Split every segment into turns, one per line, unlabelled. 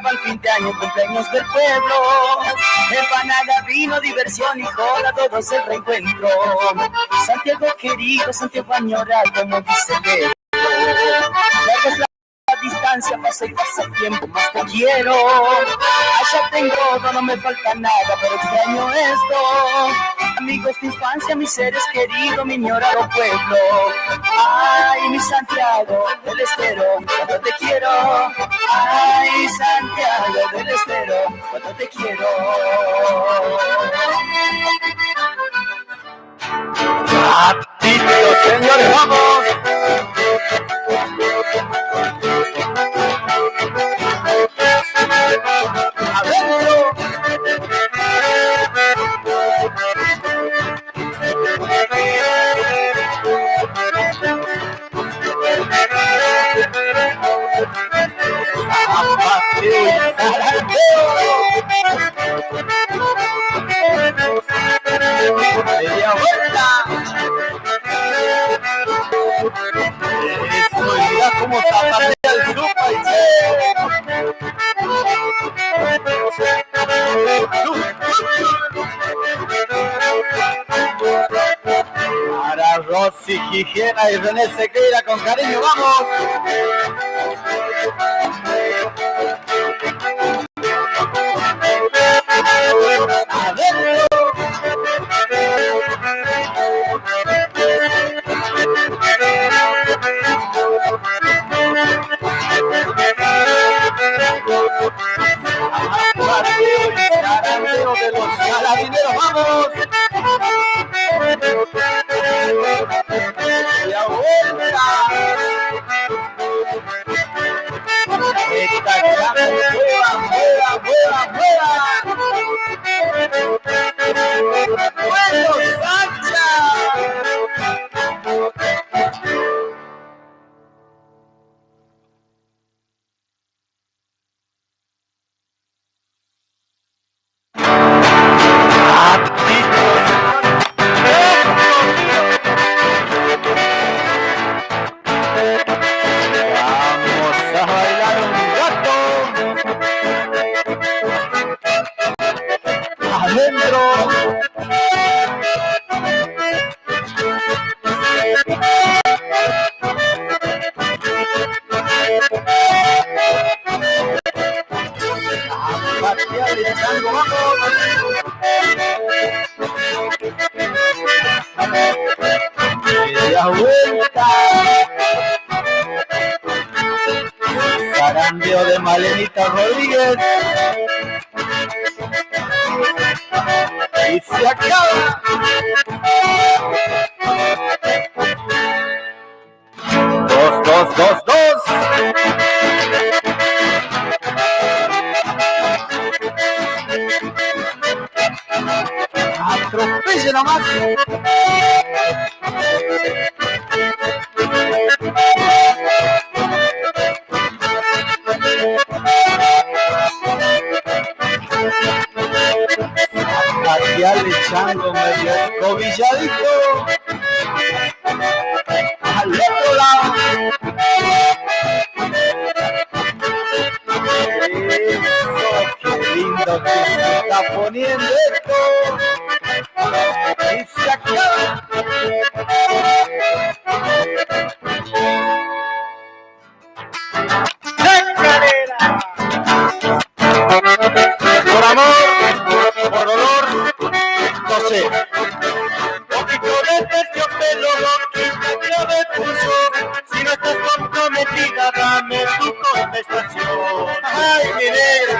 pa'l fin de año, cumpleaños del pueblo. Empanada, vino, diversión y joda, todo es el reencuentro. Santiago querido, Santiago añorado, como dice Pedro. Larga es la distancia, pasa y pasa el tiempo, más te quiero. Allá tengo todo, no me falta nada, pero extraño esto. Amigos de infancia, mis seres queridos, mi ñorado pueblo. Ay, mi Santiago del Estero, cuánto te quiero. Ay, Santiago del Estero, cuánto te quiero.
¡Atito, señores, vamos! ¡Adentro! ¡Zapateo y zarandeo! ¡Media vuelta! Eso, mira cómo zapatea el Zupa y para Rosy Gijena y René Sequeira con cariño, ¡vamos! ¡Adentro! Zapateo y zarandeo de los carabineros, ¡vamos! ¡La vuelta! ¡Esta llama mueva, mueva, mueva, mueva! ¡Bueno, Sancha! Vamos a bailar un rato. Adentro. A patear el chango, vamos. Media vuelta. Zarandeo de Malenita Rodríguez. Y se acaba. Dos. Atropelle nomás. Zapatearle chango medio escobilladito. Al otro lado. Eso, qué lindo que se está poniendo esto. Y se acaba. ¡Chacarera! Por amor, por dolor, no sé. Poquito de terciopelo, poquito de pulso. Si no estás comprometida, dame tu contestación. ¡Ay, mi negra!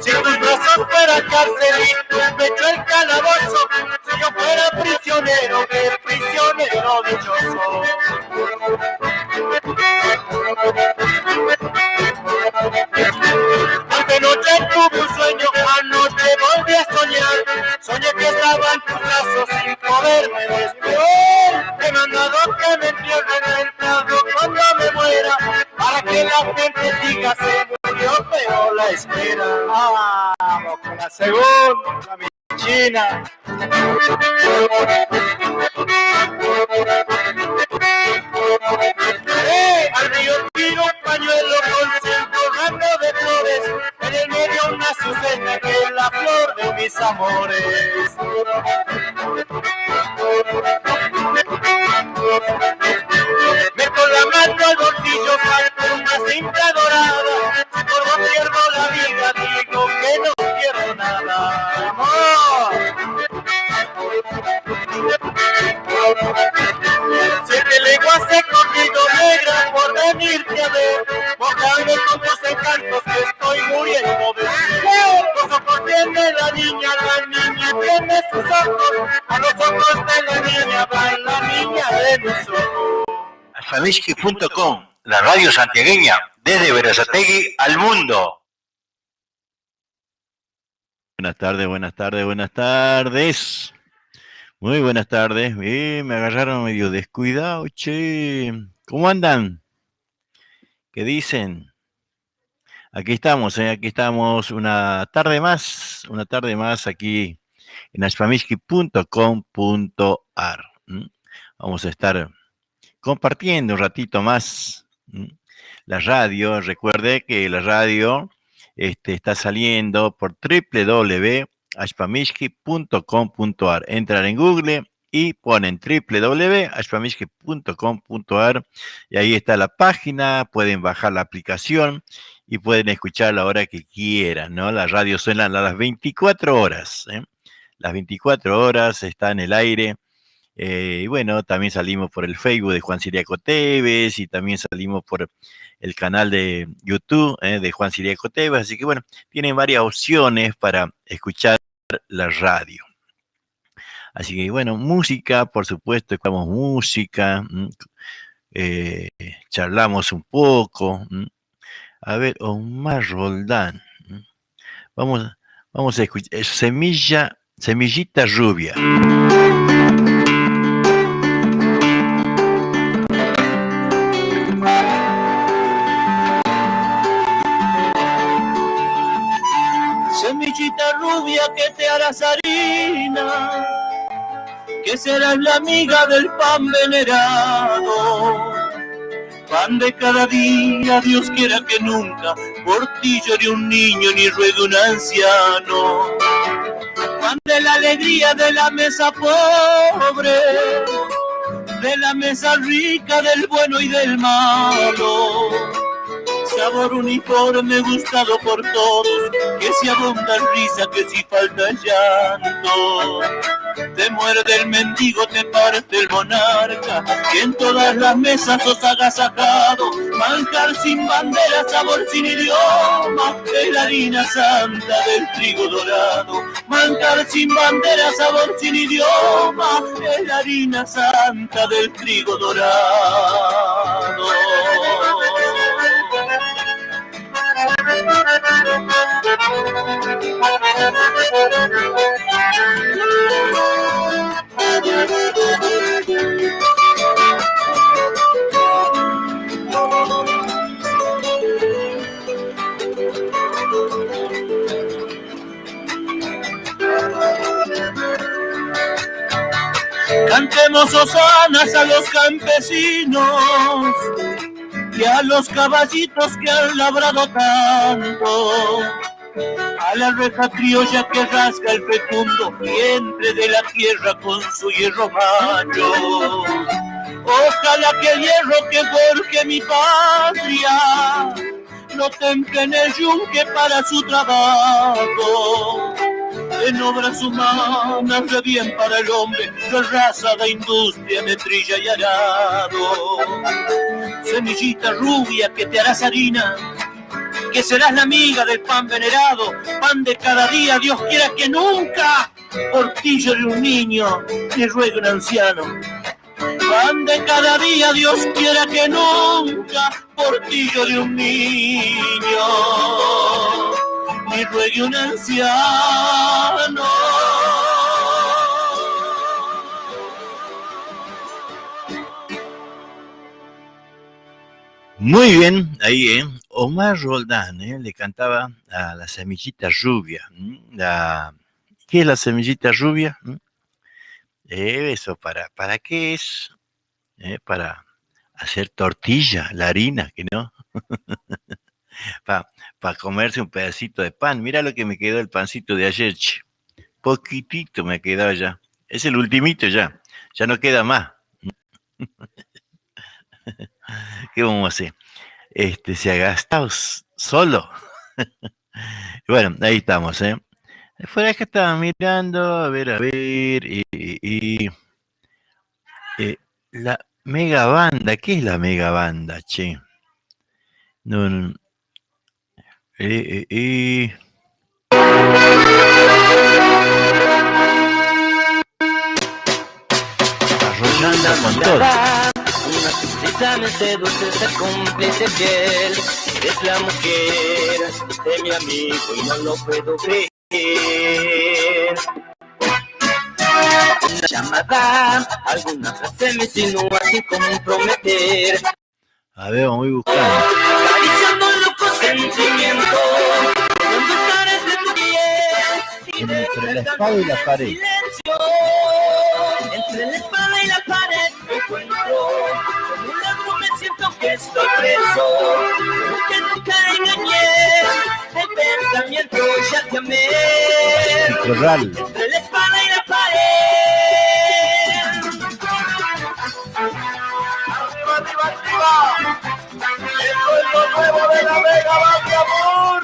Si tus brazos fueran cárcel y tu pecho el calabozo, si yo fuera prisionero, qué prisionero dichoso. Anoche tuve un sueño, anoche volví a soñar. Soñé que estaba en tus brazos sin poderme despegar. He mandado que me entierren entrado cuando me muera, para que la gente diga se murió pero la espera. Vamos con la segunda, mi china. Al amores. Meto la mano al bolsillo, saco una cinta dorada. Si por vos pierdo la vida, digo que no quiero nada. ¡Amor! Siete leguas he corrido negra por venirte a ver. Mojame con tus encantos que estoy muriendo de sed. Los ojos tiene la niña tiene sus ojos. A los ojos de la niña va la niña de mis ojos.
Alfabisky.com, la radio santiagueña, desde Berazategui al mundo. Buenas tardes, buenas tardes, buenas tardes. Muy buenas tardes. Me agarraron medio descuidado, che. ¿Cómo andan? ¿Qué dicen? Aquí estamos una tarde más aquí en alfabisky.com.ar. Vamos a estar compartiendo un ratito más la radio. Recuerde que la radio está saliendo por www.ashpamishki.com.ar. Entran en Google y ponen www.ashpamishki.com.ar y ahí está la página, pueden bajar la aplicación y pueden escuchar a la hora que quieran, ¿no? La radio suena a las 24 horas, ¿eh? Las 24 horas está en el aire. Y bueno, también salimos por el Facebook de Juan Siriaco Tevez y también salimos por el canal de YouTube de Juan Siriaco Tevez. Así que bueno, tienen varias opciones para escuchar la radio. Así que bueno, música, por supuesto, escuchamos música, charlamos un poco. A ver, Omar Roldán. Vamos a escuchar Semillita Rubia.
Semillita rubia que te harás harina, que serás la amiga del pan venerado. Pan de cada día, Dios quiera que nunca, por ti llore un niño ni ruegue un anciano. Pan de la alegría de la mesa pobre, de la mesa rica, del bueno y del malo. Sabor uniforme gustado por todos, que si abunda risa, que si falta llanto. Te muerde el mendigo, te parte el monarca, que en todas las mesas sos agasajado. Manjar sin bandera, sabor sin idioma, es la harina santa del trigo dorado. Manjar sin bandera, sabor sin idioma, es la harina santa del trigo dorado. Cantemos hosanas a los campesinos y a los caballitos que han labrado tanto, a la reja criolla que rasga el fecundo vientre de la tierra con su hierro macho. Ojalá que el hierro que forje mi patria no temple en el yunque para su trabajo. En obras humanas de bien para el hombre, de raza de industria, metrilla y arado. Semillita rubia que te harás harina, que serás la amiga del pan venerado. Pan de cada día, Dios quiera que nunca por ti llore un niño ni ruegue un anciano. Pan de cada día, Dios quiera que nunca por ti llore un niño ni ruegue un anciano.
Muy bien, ahí, Omar Roldán, le cantaba a la semillita rubia. ¿Qué es la semillita rubia? Eso, ¿para qué es? Para hacer tortilla, la harina, que no. Para comerse un pedacito de pan. Mira lo que me quedó el pancito de ayer, che. Poquitito me quedaba ya. Es el ultimito ya. Ya no queda más. ¿Qué vamos a hacer? Se ha gastado solo. Bueno, ahí estamos, ¿eh? Fuera que estaba mirando, a ver, la mega banda, ¿qué es la mega banda, che? No, no. Arrollando con todo.
Una sonrisa me seduce, esa cómplice fiel. Eres la mujer de mi amigo y no lo puedo creer. Una llamada, alguna frase me insinúa sin comprometer.
A ver, voy buscando.
Acariciando un loco sentimiento. ¿Dónde estarás de tu piel?
Entre la espada y la pared.
Silencio. Entre la espada y la pared me encuentro. Como un ladrón me siento que estoy preso. Como que nunca engañé. El pensamiento ya te amé. Entre la espada y la pared.
¡Arriba, arriba, arriba! ¡Esto es lo nuevo de la Mega Banda, amor!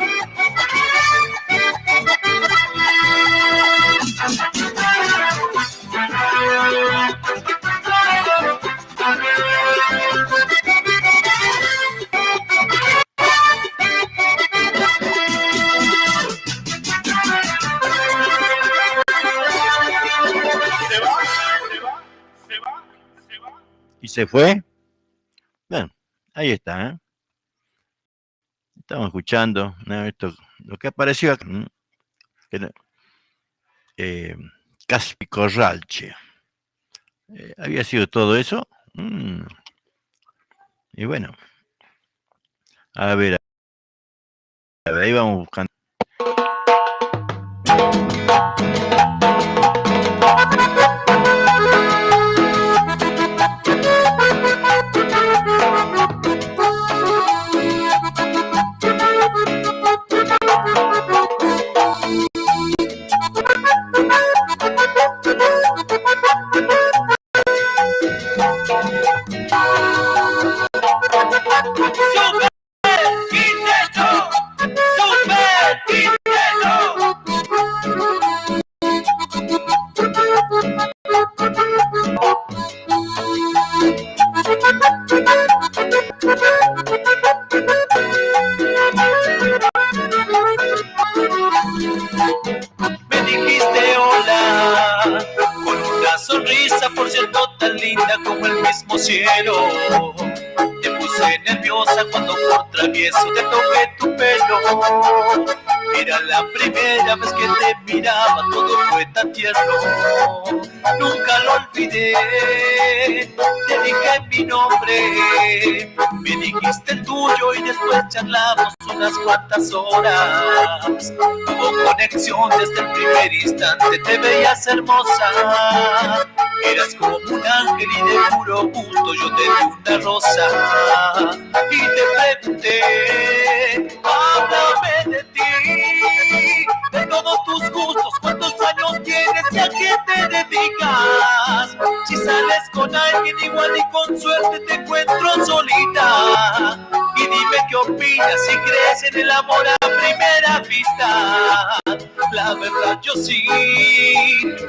¿Y se fue? Bueno, ahí está, ¿eh? Estamos escuchando, ¿no? Esto, lo que apareció acá, Caspi Corralche. Había sido todo eso. Y bueno, a ver, ahí vamos buscando.
Me dijiste hola con una sonrisa, por cierto, tan linda como el mismo cielo. Te puse nerviosa cuando por travieso te toqué tu pelo. Era la primera vez que te miraba, todo fue tan tierno. Nunca lo olvidé, te dije mi nombre, me dijiste el tuyo y después charlamos unas cuantas horas. Hubo conexión desde el primer instante, te veías hermosa. Eras como un ángel y de puro gusto yo te di una rosa. Y te pregunté, háblame de ti, de todos tus gustos, cuántos años tienes y a qué te dedicas. Si sales con alguien igual y con suerte te encuentro solita. Y dime qué opinas, si crees en el amor a primera vista. La verdad yo sí,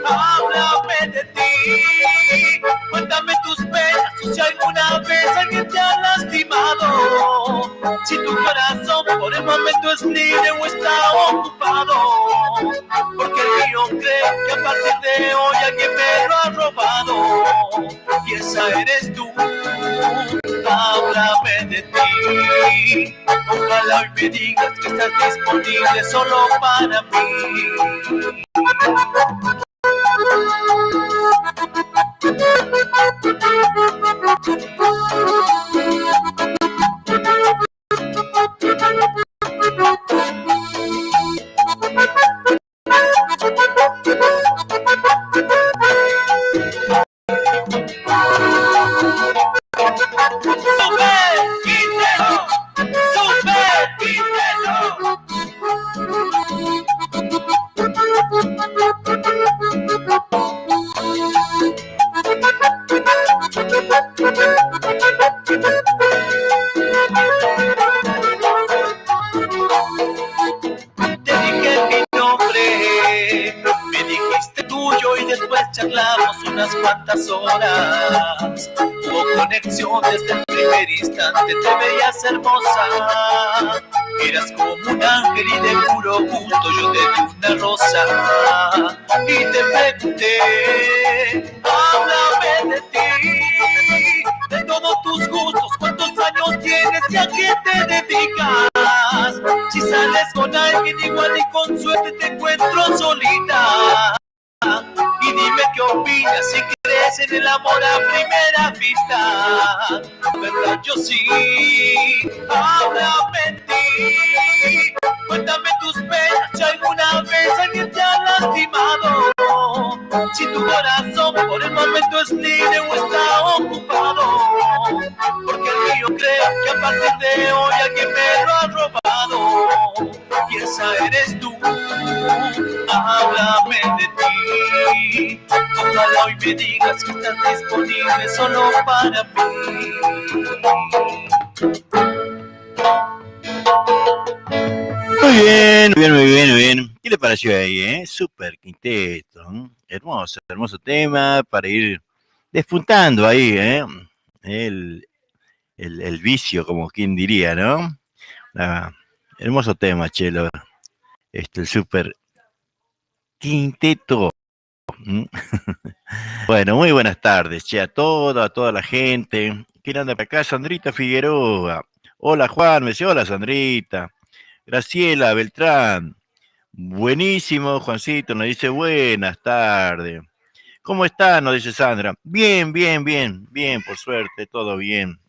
háblame de ti, cuéntame tus penas, o si alguna vez alguien te ha lastimado. Si tu corazón por el momento es libre o está ocupado, porque el mío cree que a partir de hoy alguien me lo ha robado. Y esa eres tú, háblame de ti. Ojalá hoy me digas que estás disponible solo para mí. cuántas horas. Hubo conexión desde el primer instante, te veías hermosa. Eras como un ángel y de puro gusto yo te di una rosa. Y te pregunté, háblame de ti, de todos tus gustos, cuántos años tienes y a qué te dedicas. Si sales con alguien igual y con suerte te encuentro solita. Y dime qué opinas, si crees en el amor a primera vista. ¿Verdad? Yo sí, háblame de ti. Cuéntame tus penas, si alguna vez alguien te ha lastimado. Si tu corazón por el momento es libre o está ocupado. Porque el mío creo que a partir de hoy alguien me lo ha robado. Y esa eres tú, háblame de ti. Ojalá hoy me digas que estás disponible solo para mí.
Muy bien, muy bien, muy bien, muy bien. ¿Qué le pareció ahí, Súper quinteto. Hermoso, hermoso tema para ir despuntando ahí, El vicio, como quien diría, ¿no? Hermoso tema, Chelo. El súper quinteto. Bueno, muy buenas tardes, che, a toda la gente. ¿Quién anda por acá? Sandrita Figueroa. Hola, Juan, me dice, hola, Sandrita. Graciela Beltrán. Buenísimo, Juancito, nos dice buenas tardes. ¿Cómo está? Nos dice Sandra. Bien, bien, bien, bien, por suerte, todo bien.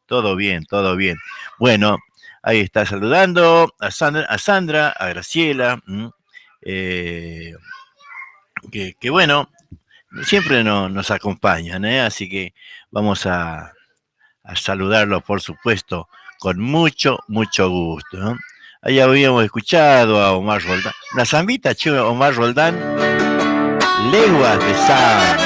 Todo bien, todo bien. Bueno, ahí está saludando a Sandra, a Graciela, que bueno, siempre nos acompañan, así que vamos a saludarlos, por supuesto, con mucho, mucho gusto, ¿no? Ahí habíamos escuchado a Omar Roldán. Una zambita, che, Omar Roldán. Leguas de samba.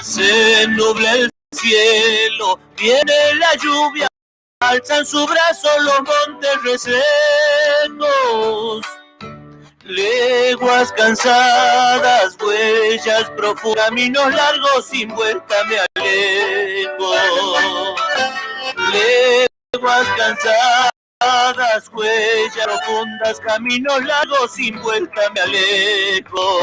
Se nubla el cielo, viene la lluvia, alzan su brazo los montes resecos. Leguas cansadas, huellas profundas, caminos largos sin vuelta me alejo. Leguas cansadas, huellas profundas, caminos largos sin vuelta me alejo.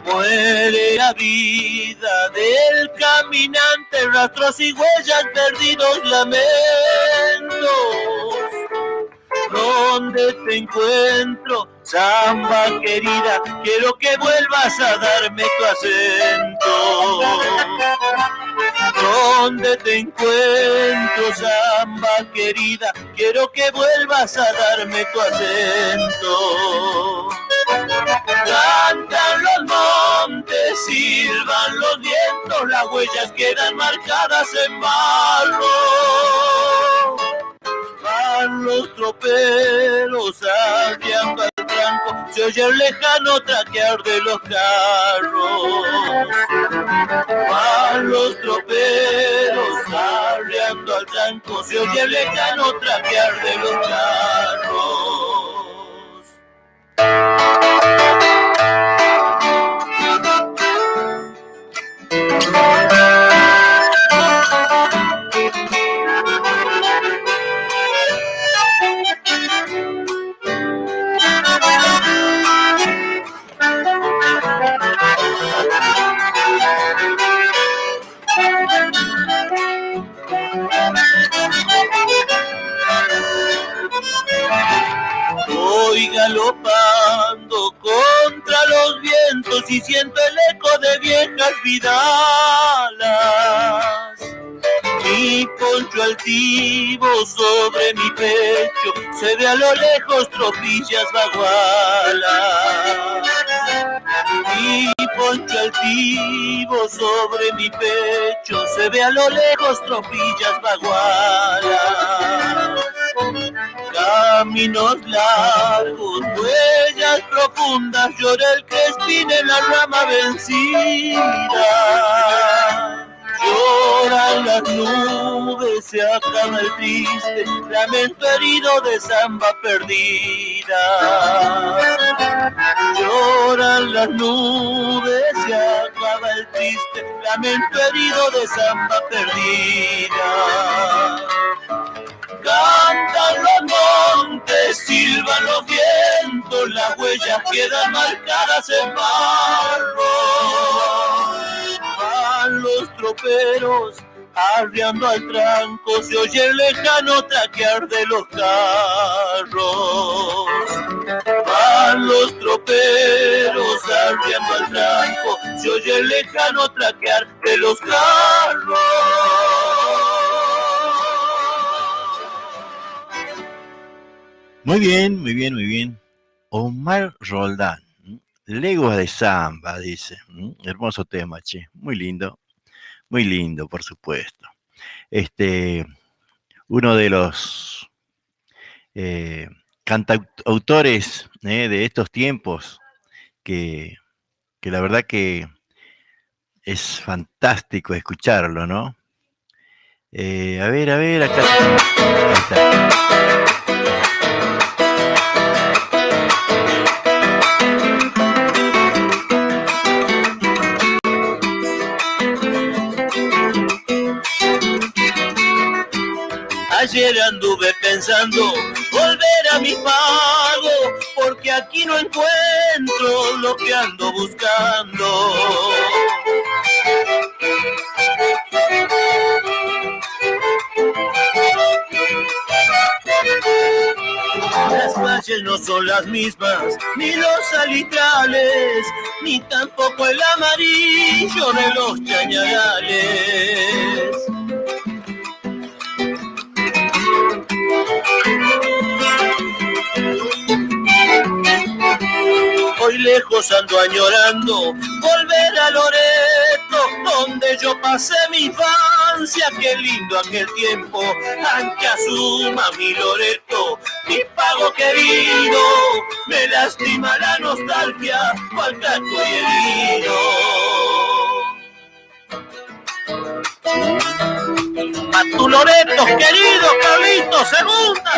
Muere la vida del caminante, rastros y huellas, perdidos lamentos. ¿Dónde te encuentro, samba querida? Quiero que vuelvas a darme tu acento. ¿Dónde te encuentro, samba querida? Quiero que vuelvas a darme tu acento. Cantan los montes, silban los vientos, las huellas quedan marcadas en barro. Van los troperos arriando al tranco, se oye el lejano traquear de los carros. Van los troperos arriando al tranco, se oye el lejano traquear de los carros. Voy galopando contra los vientos y siento el eco de viejas vidalas. Mi poncho altivo sobre mi pecho, se ve a lo lejos tropillas bagualas.
Mi poncho altivo sobre mi pecho, se ve a lo lejos tropillas bagualas. Caminos largos, huellas profundas, llora el crespín en la rama vencida. Lloran las nubes, se acaba el triste lamento herido de samba perdida. Lloran las nubes, se acaba el triste lamento herido de samba perdida. Cantan los montes, silban los vientos, las huellas quedan marcadas en barro. Van los troperos arriando al tranco, se oye el lejano traquear de los carros. Van los troperos arriando al tranco, se oye el lejano traquear de los carros.
Muy bien, muy bien, muy bien. Omar Roldán, Leguas de Samba, dice. Hermoso tema, che. Muy lindo, por supuesto. Uno de los cantautores de estos tiempos que la verdad que es fantástico escucharlo, ¿no? A ver, acá. Ahí está.
Ayer anduve pensando volver a mi pago, porque aquí no encuentro lo que ando buscando. Las calles no son las mismas, ni los salitrales, ni tampoco el amarillo de los chañarales. Hoy lejos ando añorando volver a Loreto, donde yo pasé mi infancia. Qué lindo aquel tiempo, ancha suma mi Loreto, mi pago querido. Me lastima la nostalgia, cual canto y herido. A tu Loreto querido, Carlito, segunda.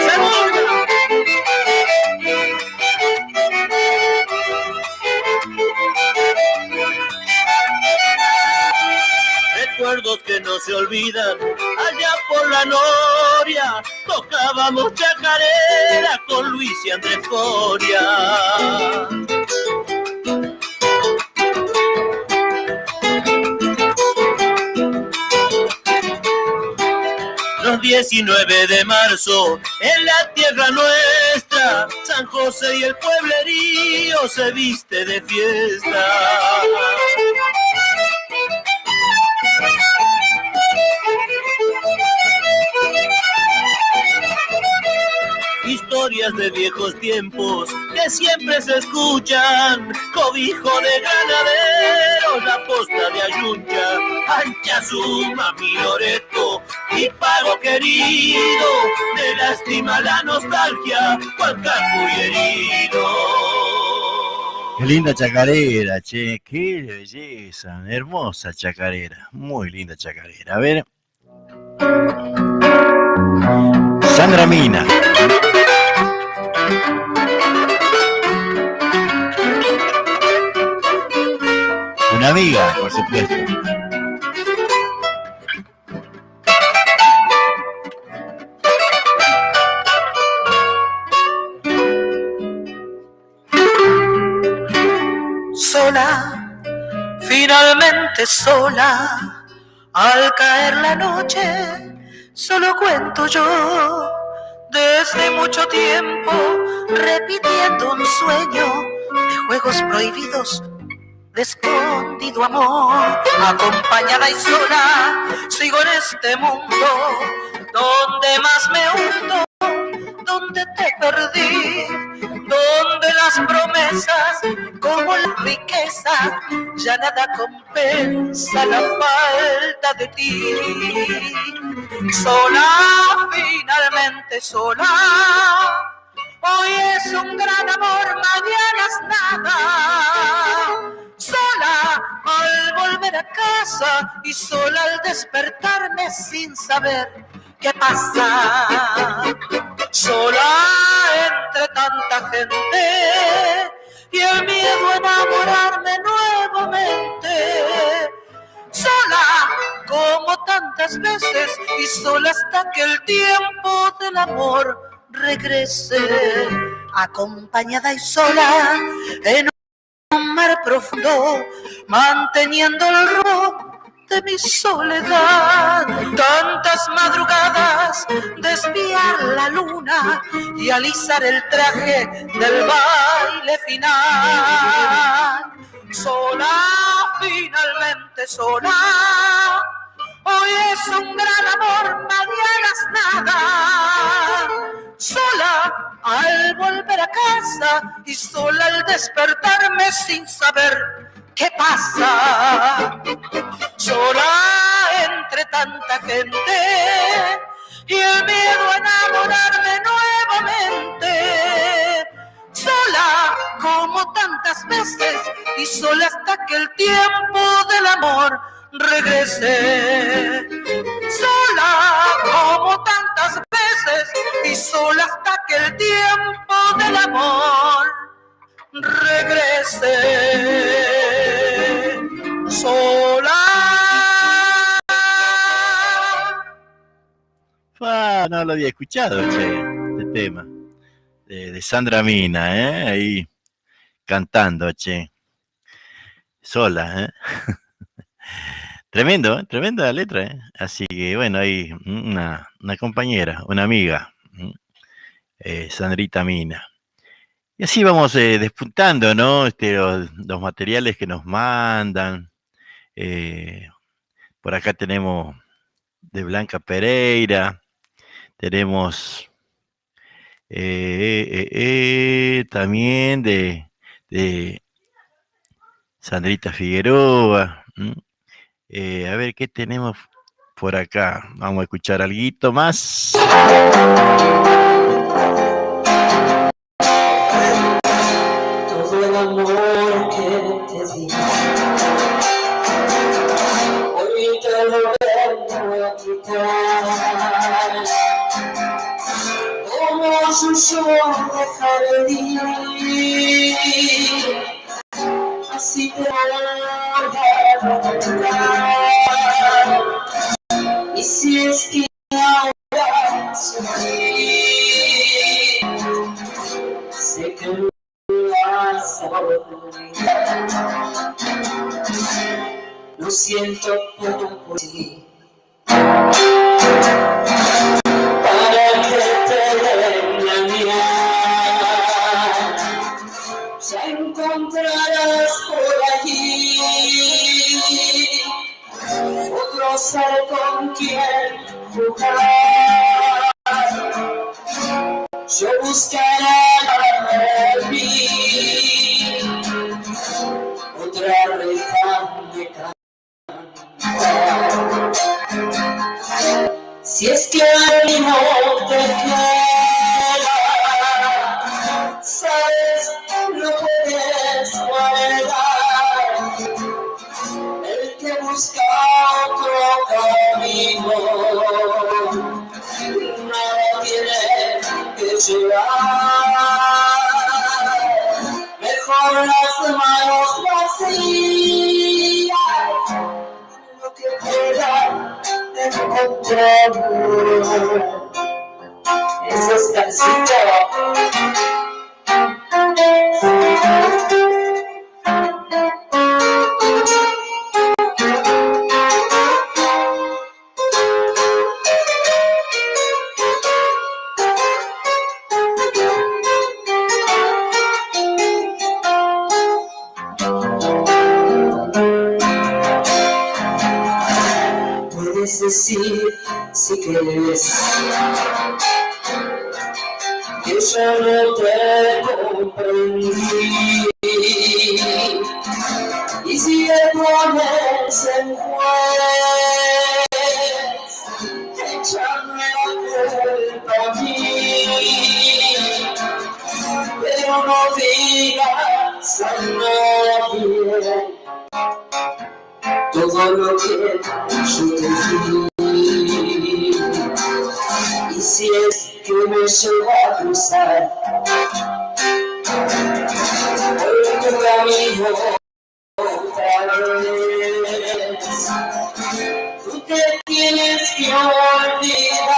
Recuerdos que no se olvidan, allá por la Noria, tocábamos chacarera con Luis y Andrés Coria. Los 19 de marzo, en la tierra nuestra, San José y el pueblerío se viste de fiesta. Historias de viejos tiempos que siempre se escuchan, cobijo de ganaderos, la posta de Ayuncha, ancha suma mi Loreto, mi pago querido, me lastima la nostalgia, cual campo y herido.
Qué linda chacarera, che, qué belleza, hermosa chacarera, muy linda chacarera. A ver. Sandra Mina. Una amiga, por supuesto.
Sola, finalmente sola, al caer la noche, solo cuento yo, desde mucho tiempo, repitiendo un sueño de juegos prohibidos, de escondido amor. Acompañada y sola, sigo en este mundo, donde más me hundo, donde te perdí, donde las promesas como las riquezas ya nada compensa la falta de ti. Sola, finalmente sola, hoy es un gran amor, mañana es nada. Sola al volver a casa y sola al despertarme sin saber qué pasa. Sola entre tanta gente y el miedo a enamorarme nuevamente. Sola como tantas veces y sola hasta que el tiempo del amor regrese. Acompañada y sola en un mar profundo, manteniendo el rumbo de mi soledad. Tantas madrugadas de espiar la luna y alisar el traje del baile final. Sola, finalmente sola, hoy es un gran amor, mañana es nada. Sola al volver a casa y sola al despertarme sin saber qué pasa. Sola entre tanta gente y el miedo a enamorarme nuevamente. Sola como tantas veces y sola hasta que el tiempo del amor regrese. Sola como tantas veces y sola hasta que el tiempo del amor regrese. Sola.
No lo había escuchado, che, este tema de Sandra Mina, ahí cantando, che, sola, Tremendo, tremenda la letra, Así que bueno, hay una compañera, una amiga, Sandrita Mina. Y así vamos despuntando, ¿no? Los materiales que nos mandan. Por acá tenemos de Blanca Pereira, tenemos también de Sandrita Figueroa. A ver qué tenemos por acá. Vamos a escuchar algo más.
Todo el amor que te di, hoy te lo vengo a quitar. Como yo dejaré de ir, así te voy a rogar. Y si es que ahora sufrí, sé que lo vas a olvidar. Lo siento por ti. Para que te engañar, ya encontrarás por allí otro ser con quien jugar. Yo buscaré en mí otra reja de cantar. Si es que alguien no te quiera, sabes, lo puedes guardar. El que busca otro camino no tiene que llevar. Mejor las manos vacías, lo que queda encontrar. Eso es cansito. Puedes decir si quieres que solo te comprendí. Y si te pones en juez, échame la culpa a mí, pero no digas a nadie todo lo que yo te di. Y si es que me llevo a cruzar por tu camino otra vez, tú te tienes que olvidar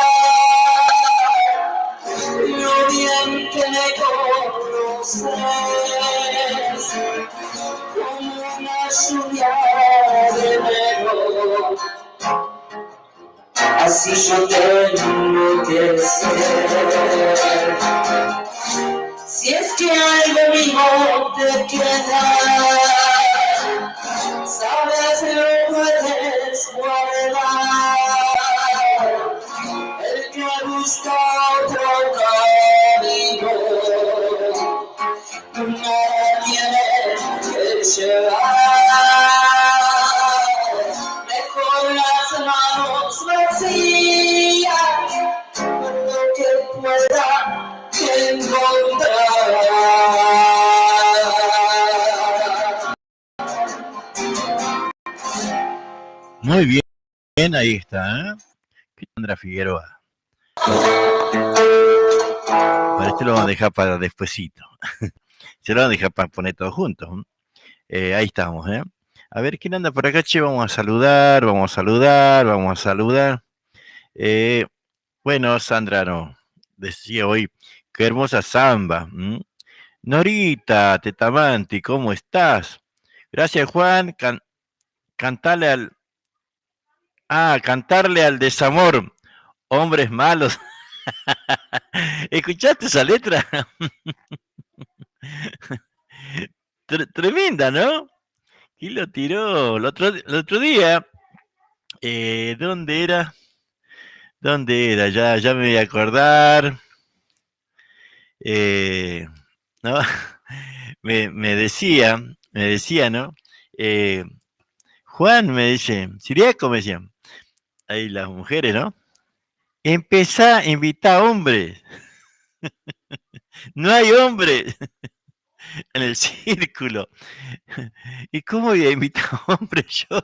lo bien que me conoces, como una lluvia de enero. Así yo tengo que ser. Si es que algo mío te queda, sabes que lo puedes guardar. El que busca otro camino, nada tiene que llevar. Mejor las manos vacías, lo que pueda encontrar.
Muy bien, ahí está, ¿eh? Sandra Figueroa. Para esto lo vamos a dejar para despuesito. Se lo vamos a dejar para poner todos juntos. Ahí estamos, ¿eh? A ver, ¿quién anda por acá, che? Vamos a saludar. Bueno, Sandra, no. Decía hoy, qué hermosa samba. Norita, Tetamanti, ¿cómo estás? Gracias, Juan. Cantarle al desamor. Hombres malos. ¿Escuchaste esa letra? Tremenda, ¿no? ¿Quién lo tiró? El otro día. ¿Dónde era? Ya me voy a acordar. ¿No? me decía, ¿no? Juan me dice, Siriaco me decía, ahí las mujeres, ¿no? Empezá a invitar hombres. No hay hombres en el círculo. ¿Y cómo voy a invitar hombres yo?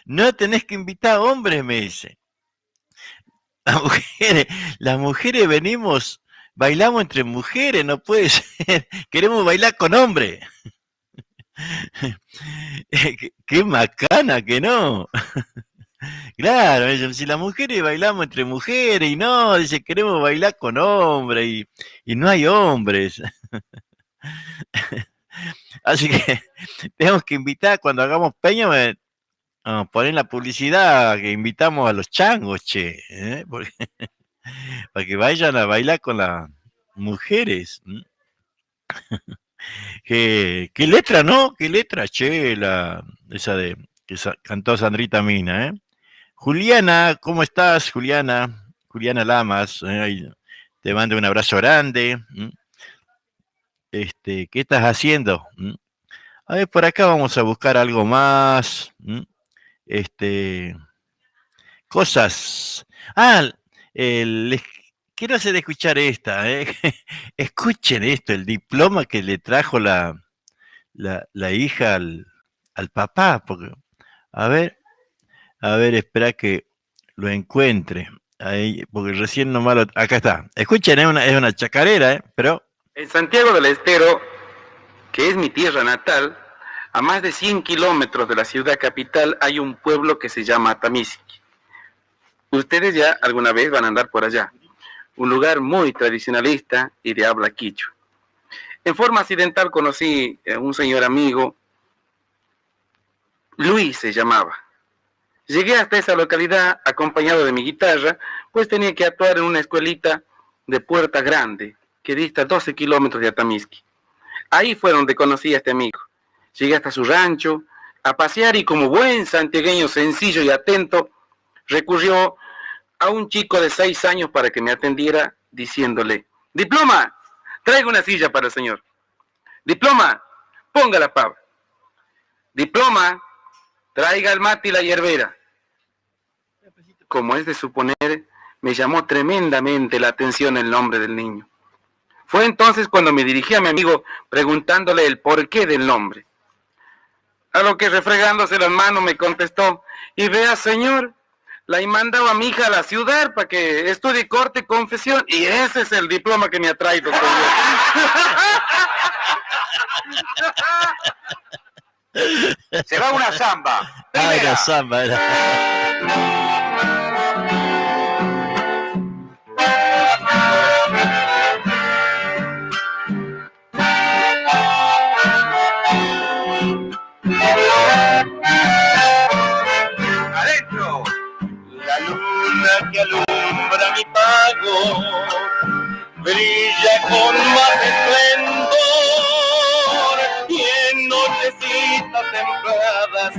No tenés que invitar hombres, me dice. Las mujeres bailamos entre mujeres, no puede ser. Queremos bailar con hombres. Qué macana que no. Claro, si las mujeres bailamos entre mujeres y no, dice, queremos bailar con hombres y no hay hombres. Así que tenemos que invitar, cuando hagamos peña, poner la publicidad que invitamos a los changos, che, para que vayan a bailar con las mujeres. ¿Qué letra, no? ¿Qué letra, che? Esa que cantó Sandrita Mina, ¿eh? Juliana, ¿cómo estás, Juliana? Juliana Lamas, te mando un abrazo grande. ¿Qué estás haciendo? A ver, por acá vamos a buscar algo más. Cosas. Les quiero hacer escuchar esta. Escuchen esto, el diploma que le trajo la hija al papá. Porque, a ver, espera que lo encuentre. Ahí, porque recién nomás acá está. Escuchen, es una chacarera, pero...
En Santiago del Estero, que es mi tierra natal, a más de 100 kilómetros de la ciudad capital hay un pueblo que se llama Atamisqui. Ustedes ya alguna vez van a andar por allá. Un lugar muy tradicionalista y de habla quichua. En forma accidental conocí a un señor amigo, Luis se llamaba. Llegué hasta esa localidad acompañado de mi guitarra, pues tenía que actuar en una escuelita de Puerta Grande, que dista 12 kilómetros de Atamisqui. Ahí fue donde conocí a este amigo. Llegué hasta su rancho a pasear y como buen santiagueño sencillo y atento, recurrió a un chico de 6 años para que me atendiera, diciéndole, Diploma, traiga una silla para el señor. Diploma, ponga la pava. Diploma, traiga el mate y la hierbera. Como es de suponer, me llamó tremendamente la atención el nombre del niño. Fue entonces cuando me dirigí a mi amigo preguntándole el porqué del nombre. A lo que refregándose las manos me contestó: y vea, señor, la he mandado a mi hija a la ciudad para que estudie corte y confesión, y ese es el diploma que me ha traído, señor.
Se va una samba.
Ah, era samba, era.
Adentro.
La luna que alumbra mi pago brilla con más esplendor, y en nochecitas templadas,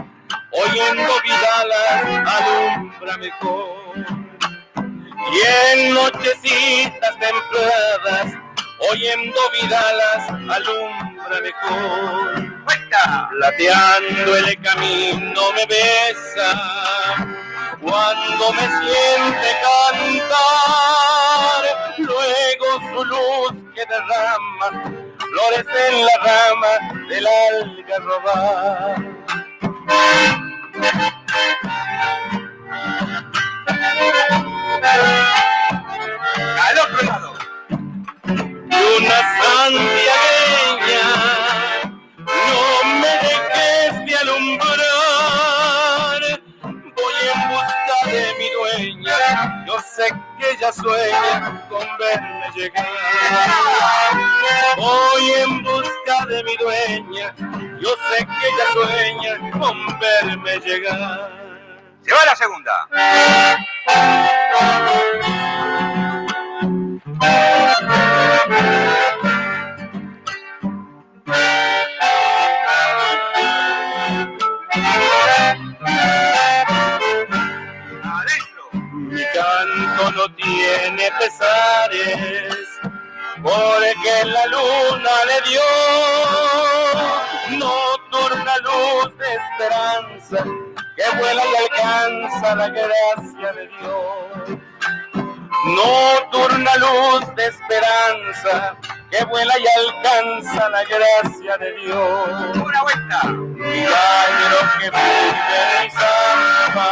oyendo vidalas, alumbra mejor. Y en nochecitas templadas, oyendo vidalas, alumbra mejor. Plateando el camino me besa cuando me siente cantar, luego su luz que derrama flores en la rama del algarroba.
Al otro lado.
Luna santiagueña, no me dejes de alumbrar, voy en busca de mi dueña, yo sé que ella sueña con verme llegar. Voy en busca de mi dueña, yo sé que ella sueña con verme llegar.
Se va la segunda.
Mi canto no tiene pesares, porque la luna le dio nocturna luz de esperanza, que vuela y alcanza la gracia de Dios. Nocturna luz de esperanza, que vuela y alcanza la gracia de Dios.
Una vuelta.
Milagro que vive mi samba,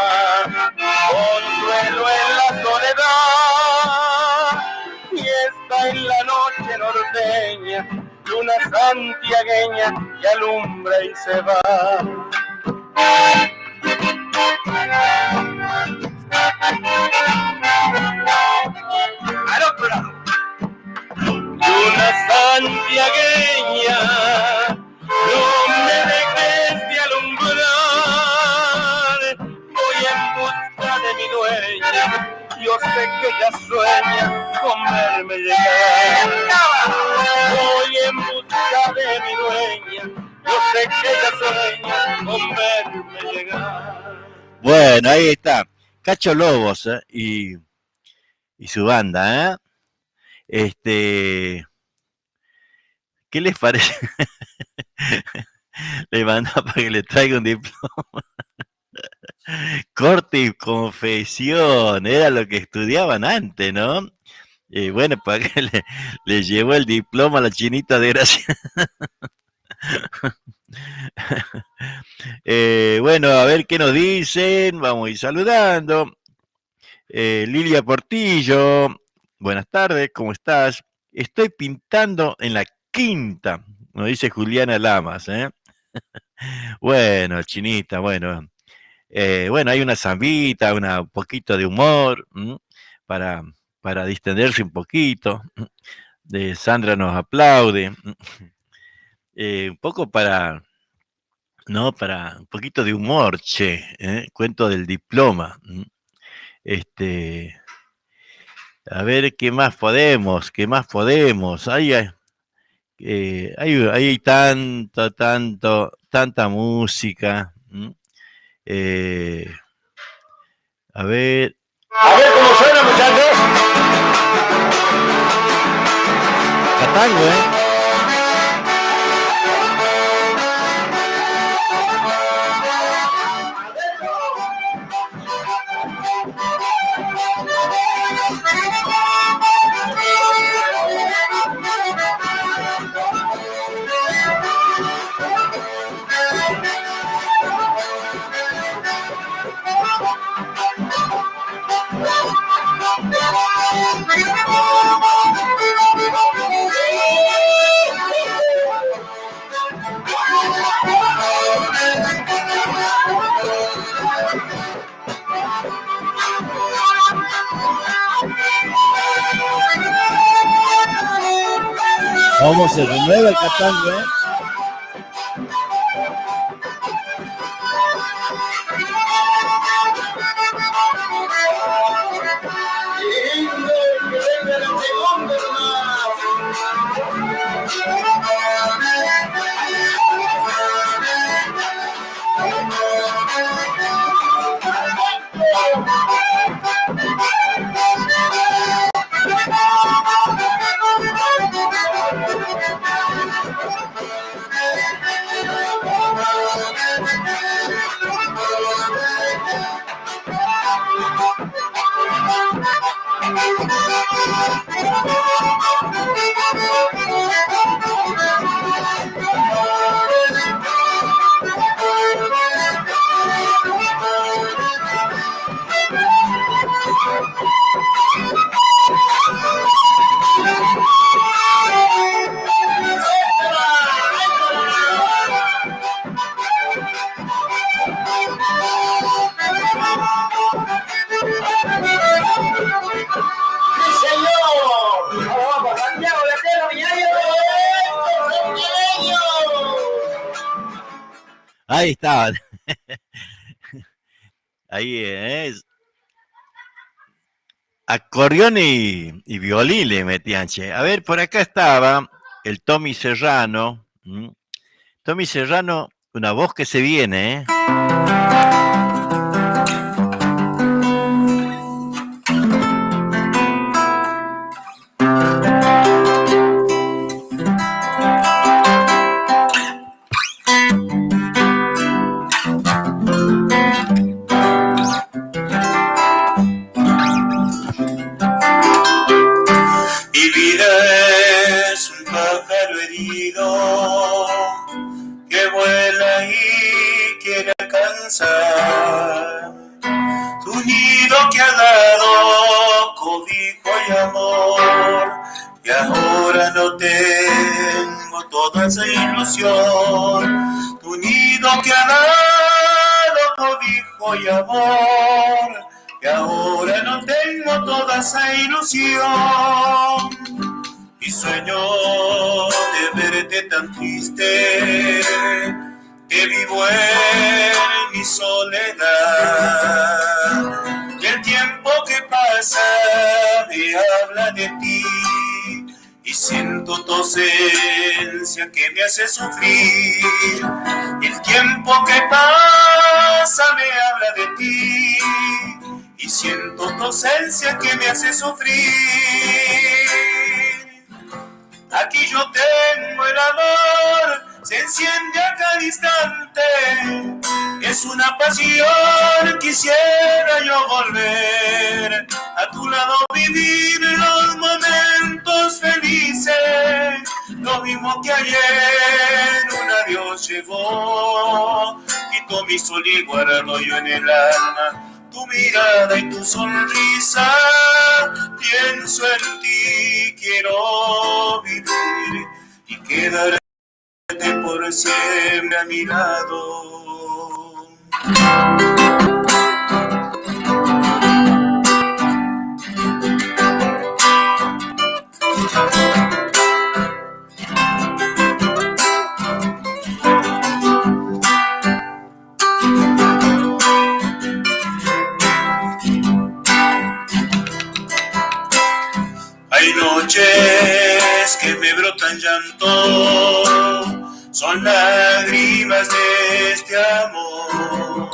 consuelo en la soledad, fiesta en la noche norteña, luna santiagueña que alumbra y se va.
Al otro lado.
Luna santiagueña, no me dejes de alumbrar, voy en busca de mi dueña, yo sé que ella sueña con verme llegar. Voy en busca de mi dueña, yo sé que ella sueña con verme llegar.
Bueno, ahí está. Cacho Lobos, y su banda, ¿qué les parece? Le mandó para que le traiga un diploma. Corte y confesión, era lo que estudiaban antes, ¿no? Bueno, para que le llevó el diploma a la chinita de gracia. Bueno, a ver qué nos dicen, vamos a ir saludando. Lilia Portillo, buenas tardes, ¿cómo estás? Estoy pintando en la quinta, nos dice Juliana Lamas, Bueno, chinita, bueno, hay una zambita, un poquito de humor, para distenderse un poquito. De Sandra nos aplaude, un poco para un poquito de humor, cuento del diploma. A ver qué más podemos, hay tanta música. A ver
cómo suena, muchachos.
Catango, ¿Cómo se renueva el Catango, Ahí estaban. Ahí es. Acordeón y violín le metían, che. A ver, por acá estaba el Tommy Serrano. Tommy Serrano, una voz que se viene,
tu nido que ha dado cobijo y amor, y ahora no tengo toda esa ilusión. Tu nido que ha dado cobijo y amor, y ahora no tengo toda esa ilusión. Y sueño de verte tan triste, que vivo en mi soledad, y el tiempo que pasa me habla de ti, y siento tu ausencia que me hace sufrir. Y el tiempo que pasa me habla de ti, y siento tu ausencia que me hace sufrir. Aquí yo tengo el amor, se enciende a cada instante, es una pasión, quisiera yo volver a tu lado, vivir los momentos felices, lo mismo que ayer un adiós llevó, quitó mi sol y guardo yo en el alma tu mirada y tu sonrisa, pienso en ti, quiero vivir y quedar por siempre a mi lado. Hay noches que me brotan llanto, son lágrimas de este amor.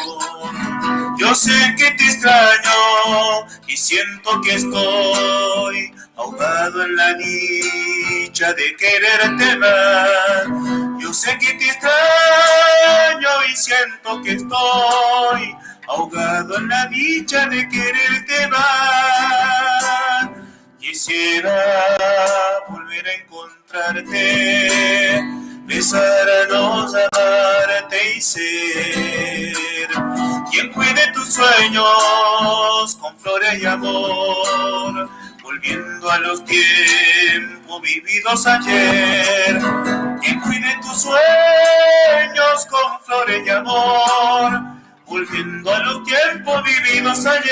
Yo sé que te extraño y siento que estoy ahogado en la dicha
dicha de quererte más. Yo sé que te extraño y siento que estoy ahogado en la dicha de quererte más. Quisiera volver a encontrarte, besarnos, amarte y ser quien cuide tus sueños con flores y amor, volviendo a los tiempos vividos ayer. Quien cuide tus sueños con flores y amor, volviendo a los tiempos vividos ayer.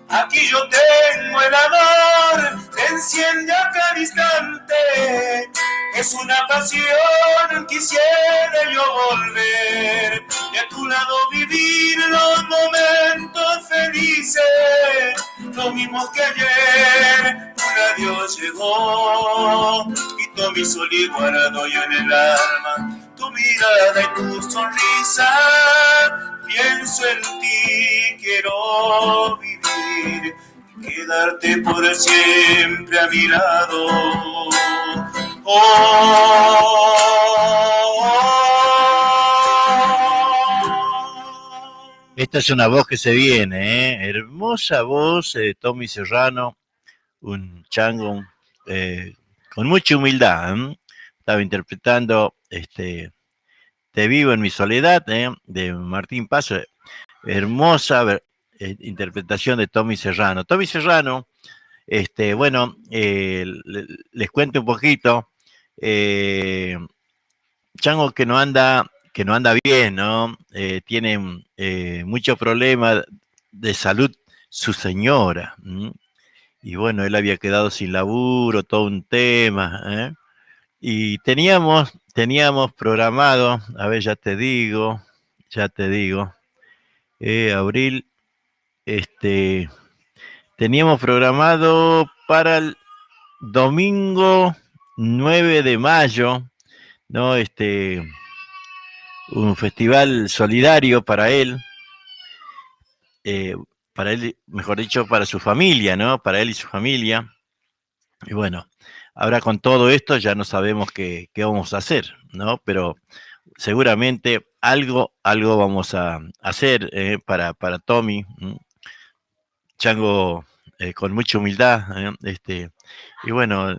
Aquí yo tengo el amor, se enciende a cada instante. Es una pasión, quisiera yo volver y a tu lado vivir los momentos felices, los mismos que ayer. Un adiós llegó, quitó mi sol y guardó yo en el alma tu mirada y tu sonrisa. Pienso en ti, quiero vivir, quedarte por siempre a mi lado.
Esta es una voz que se viene, hermosa voz de Tommy Serrano, un chango con mucha humildad. Estaba interpretando Te vivo en mi soledad, de Martín Paso. Hermosa interpretación de Tommy Serrano. Tommy Serrano, bueno, les cuento un poquito. Chango que no anda bien, ¿no? Tiene muchos problemas de salud su señora. Y bueno, él había quedado sin laburo, todo un tema, y teníamos programado, a ver, ya te digo, abril, teníamos programado para el domingo 9 de mayo, ¿no? Un festival solidario para él, mejor dicho, para su familia, ¿no? Para él y su familia. Y bueno, ahora con todo esto ya no sabemos qué vamos a hacer, ¿no? Pero seguramente algo vamos a hacer para Tommy. Chango con mucha humildad, y bueno,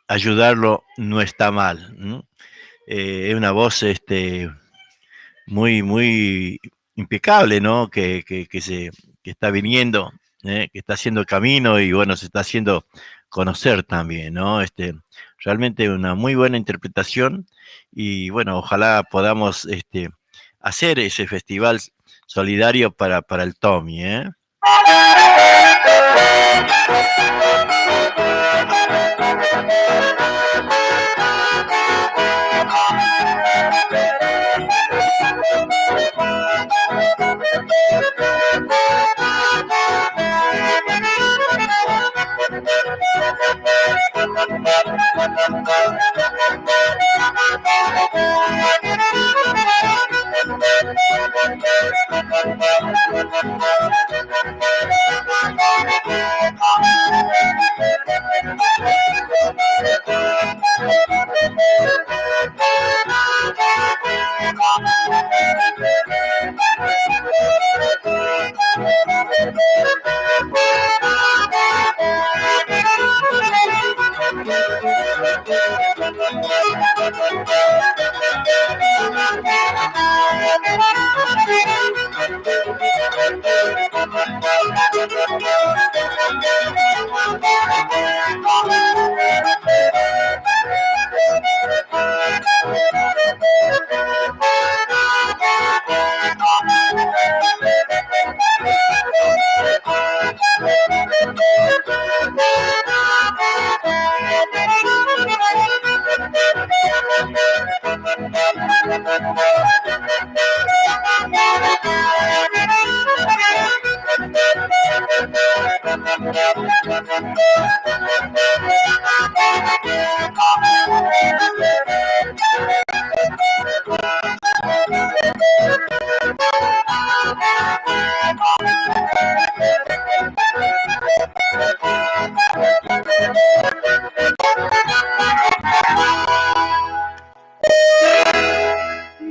ayudarlo no está mal. Es una voz muy impecable, ¿no? Que está viniendo, que está haciendo camino y bueno, se está haciendo conocer también, ¿no? Realmente una muy buena interpretación y bueno, ojalá podamos hacer ese festival solidario para el Tommy, ¿eh?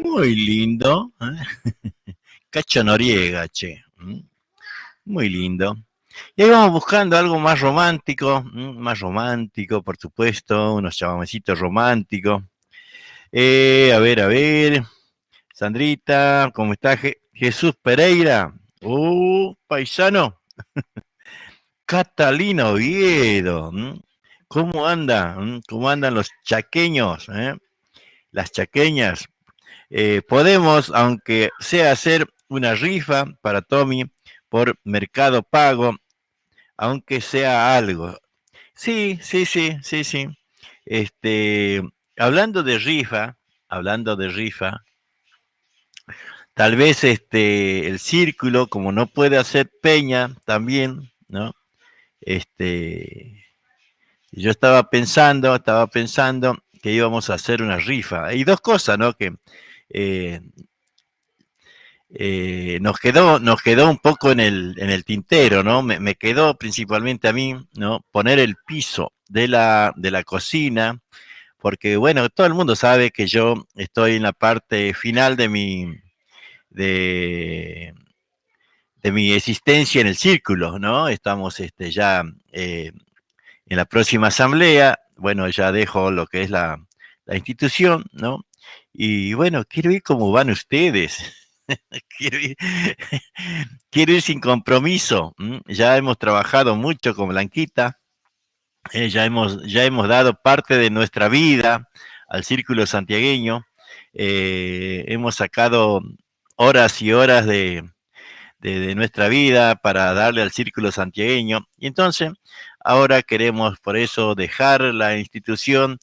Muy lindo. Cacho Noriega, che. Muy lindo. Y ahí vamos buscando algo más romántico, por supuesto, unos chamamecitos románticos. A ver. Sandrita, ¿cómo está? Jesús Pereira. Paisano. Catalina Oviedo. ¿Cómo anda? ¿Cómo andan los chaqueños? Las chaqueñas. Podemos, aunque sea hacer una rifa para Tommy por Mercado Pago, aunque sea algo. Sí. Hablando de rifa, tal vez el círculo, como no puede hacer peña también, ¿no? Yo estaba pensando que íbamos a hacer una rifa. Hay dos cosas, ¿no? Que nos quedó un poco en el tintero, ¿no? Me quedó principalmente a mí, ¿no? Poner el piso de la cocina, porque bueno, todo el mundo sabe que yo estoy en la parte final de mi existencia en el círculo, ¿no? Estamos ya en la próxima asamblea, bueno, ya dejo lo que es la institución, ¿no? Y bueno, quiero ir como van ustedes. Quiero ir sin compromiso. Ya hemos trabajado mucho con Blanquita, ya hemos dado parte de nuestra vida al círculo santiagueño, hemos sacado horas y horas de nuestra vida para darle al círculo santiagueño, y entonces ahora queremos por eso dejar la institución,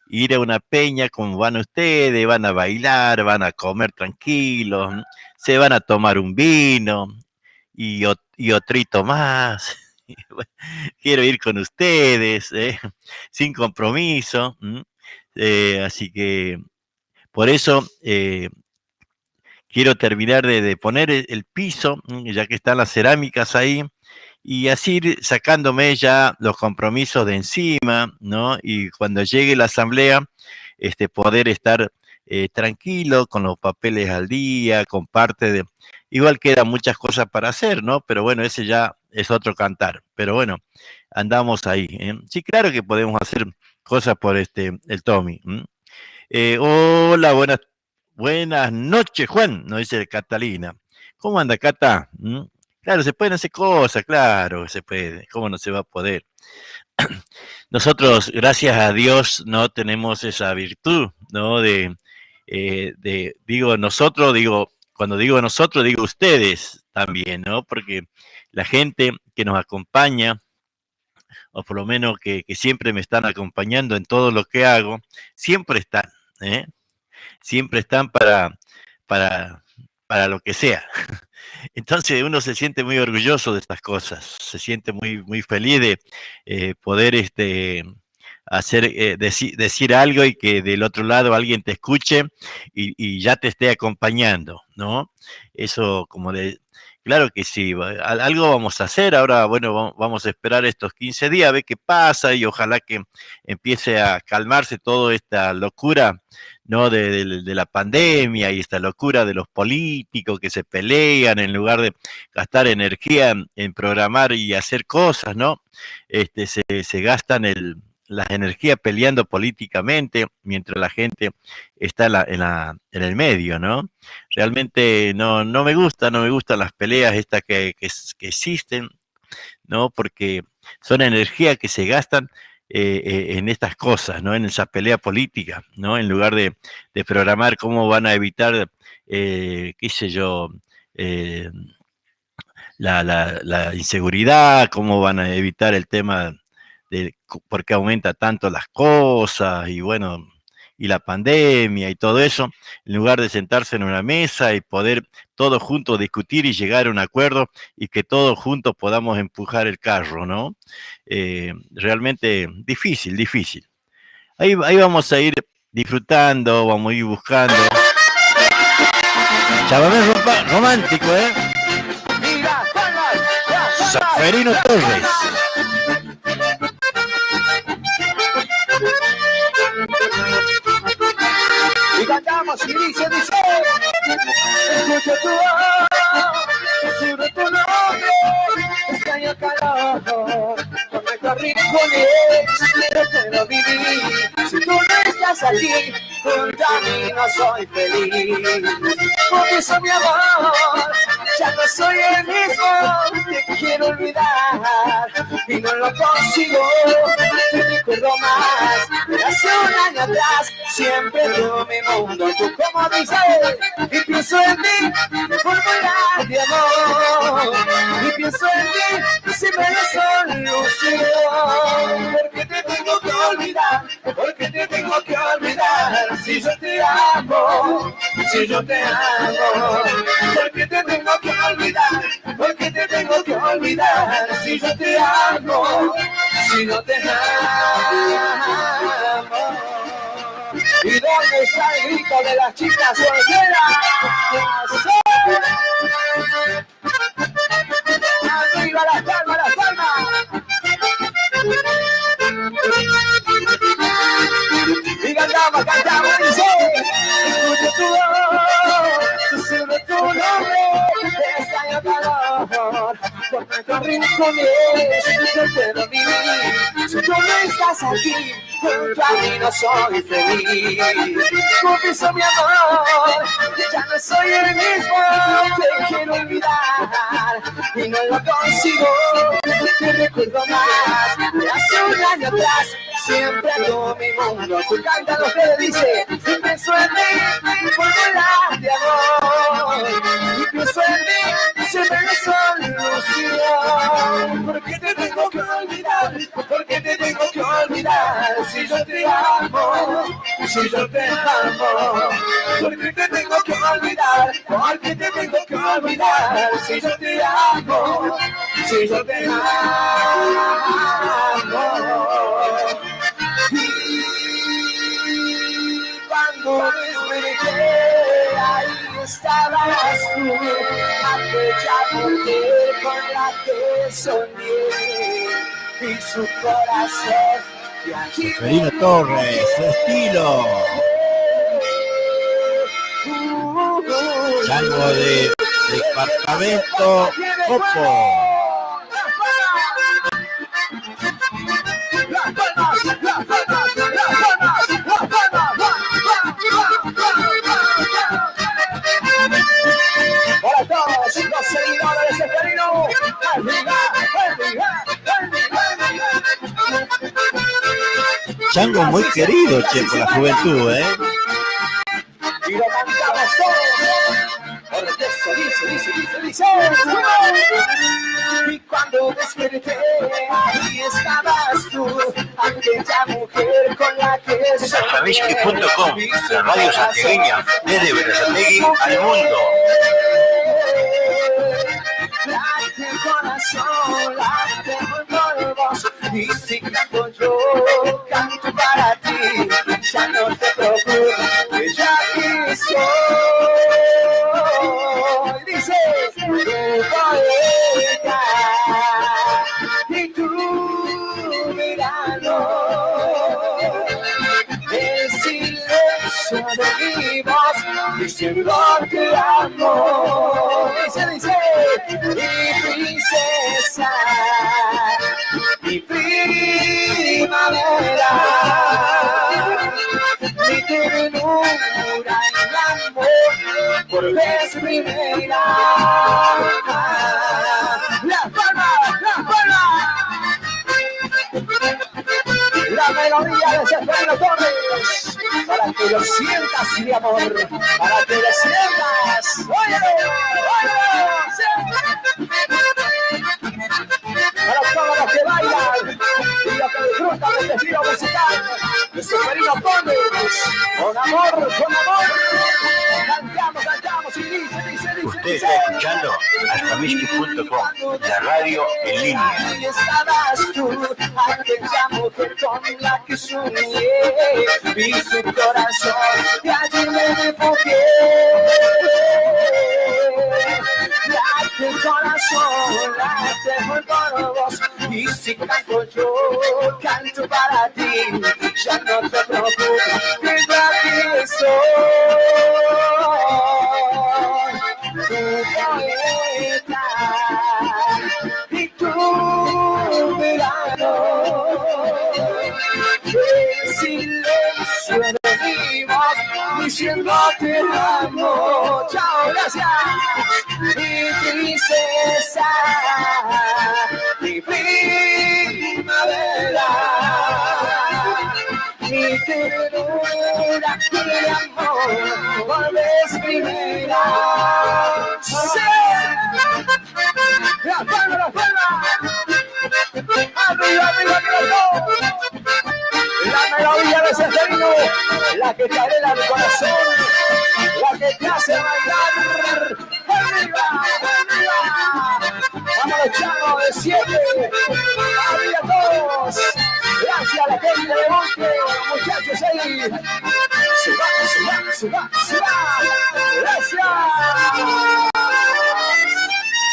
ir a una peña como van ustedes, van a bailar, van a comer tranquilos, se van a tomar un vino y otrito más. Quiero ir con ustedes, sin compromiso, así que por eso quiero terminar de poner el piso, ya que están las cerámicas ahí, y así ir sacándome ya los compromisos de encima, ¿no? Y cuando llegue la asamblea, poder estar tranquilo, con los papeles al día, con parte de... Igual quedan muchas cosas para hacer, ¿no? Pero bueno, ese ya es otro cantar. Pero bueno, andamos ahí. Sí, claro que podemos hacer cosas por el Tommy. Hola, buenas noches, Juan, nos dice Catalina. ¿Cómo anda, Cata? Claro, se pueden hacer cosas, claro, se puede. ¿Cómo no se va a poder? Nosotros, gracias a Dios, no tenemos esa virtud, ¿no? Cuando digo nosotros, digo ustedes también, ¿no? Porque la gente que nos acompaña, o por lo menos que siempre me están acompañando en todo lo que hago, siempre están, siempre están para lo que sea. Entonces uno se siente muy orgulloso de estas cosas, se siente muy, muy feliz de poder decir algo y que del otro lado alguien te escuche y ya te esté acompañando, ¿no? Eso claro que sí, algo vamos a hacer. Ahora, bueno, vamos a esperar estos 15 días a ver qué pasa y ojalá que empiece a calmarse toda esta locura, ¿no? De la pandemia y esta locura de los políticos que se pelean en lugar de gastar energía en programar y hacer cosas, ¿no? Se gastan las energías peleando políticamente mientras la gente está en el medio, ¿no? Realmente no me gustan las peleas estas que existen, ¿no? Porque son energías que se gastan en estas cosas, ¿no? En esa pelea política, ¿no? En lugar de programar cómo van a evitar, qué sé yo, la inseguridad, cómo van a evitar el tema de por qué aumenta tanto las cosas y bueno, y la pandemia y todo eso, en lugar de sentarse en una mesa y poder todos juntos discutir y llegar a un acuerdo y que todos juntos podamos empujar el carro, ¿no? Realmente difícil. Ahí vamos a ir disfrutando, vamos a ir buscando. Chamamé romántico, ¿eh? Saferino Torres.
yo quiero vivir. Si tú no estás aquí, junto a mí no soy feliz. Por eso mi amor, ya no soy el mismo. Te quiero olvidar y no lo consigo. Te recuerdo más de hace un año atrás. Siempre tú mi mundo, tú como dices. Y pienso en ti, fórmula de amor. Y pienso en ti, siempre la solución. Porque te tengo que olvidar, porque te tengo que olvidar. Si yo te amo, si yo te amo. Porque te tengo que olvidar, porque te tengo que olvidar. Si yo te amo, si no te amo. ¿Y dónde está el grito de las chicas solteras? ¡Arriba las palmas, las palmas! Y cantamos, cantamos, dice: escucho tu voz, susurro tu nombre, te extraño calor, por nuestros rincones, yo quiero vivir. Si tú no estás aquí, junto a mí no soy feliz. Porque soy mi amor, ya no soy el mismo. Te quiero olvidar y no lo consigo. Te recuerdo más de hace un año atrás. Siempre todo mi mundo, tú cantas lo que le dice. Y pienso en ti, fórmula de amor. Y pienso en ti, siempre la solución. Porque te tengo que olvidar, porque te tengo que olvidar. Si yo te amo, si yo te amo. Porque te tengo que olvidar, porque te tengo que olvidar. Si yo te amo, si yo te amo. Y cuando desperté, ahí estabas tú, aquella mujer con la que soñé, y su corazón de aquí.
Seferino Torres, su estilo. Chango de departamento Copo.
Las palmas, las palmas, las palmas, las palmas. Para todos los seguidores de Seferino,
Chango muy querido, che, por la juventud, ¿eh?
Y lo cantamos todos. Ahora eso dice. Y cuando desperté, ahí estabas tú, aquella mujer con la que soñé.
Alfabisky.com, la radio santiagueña, desde Berazategui al mundo.
Late el corazón, late muy polvos. Y si canto yo, canto para ti. Ya no te preocupes, que ya aquí estoy. Dices, tu poeta y tu verano. El silencio de mi voz diciendo te amo. Dice, mi princesa, mi primavera, mi ternura y amor por vez primera. Las palmas, las palmas. La melodía de Seferino Torres, para que lo sientas, mi amor, para que lo sientas. ¡Óyelo! Para todos los que bailan y los que disfrutan del estilo musical de Seferino Torres, con amor, cantamos y dice.
Usted está escuchando Alfabisky.com, la radio en línea.
Ahí estabas tú, aquella mujer con la que soñé, y su corazón de allí me refugié. Late el corazón, late muy por vos, y si canto yo, canto para ti. Ya no te preocupes, que yo aquí estoy. Tu poeta y tu verano. mi ternura y de amor por vez primera. ¡Sí! ¡La palma, la palma! ¡Arriba, arriba, que los dos! La melodía de Seferino, la que te arena el corazón, la que te hace bailar. ¡Arriba, arriba! ¡Vámonos, Chano, de 7! ¡Arriba todos! Gracias a la gente de Monte, muchachos ahí. Se va, se va, se va, se va. Gracias.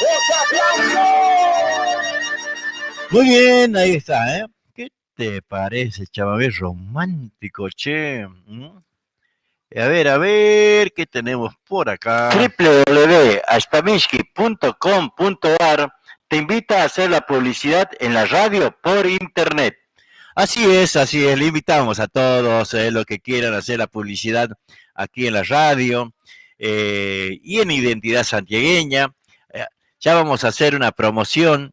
¡Los aplausos!
Muy bien, ahí está, ¿eh? ¿Qué te parece, chaval? Romántico, che. A ver, ¿qué tenemos por acá? www.astaminsky.com.ar te invita a hacer la publicidad en la radio por internet. Así es, le invitamos a todos los que quieran hacer la publicidad aquí en la radio y en Identidad Santiagueña. Ya vamos a hacer una promoción,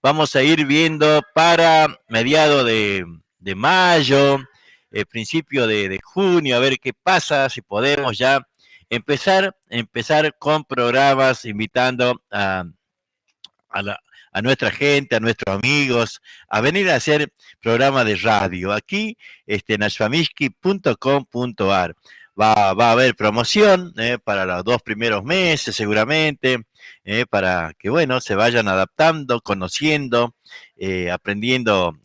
vamos a ir viendo para mediados de mayo, principio de junio, a ver qué pasa, si podemos ya empezar con programas invitando a nuestra gente, a nuestros amigos, a venir a hacer programas de radio aquí en ashfamishki.com.ar. Va a haber promoción para los 2 primeros meses seguramente, para que, bueno, se vayan adaptando, conociendo, aprendiendo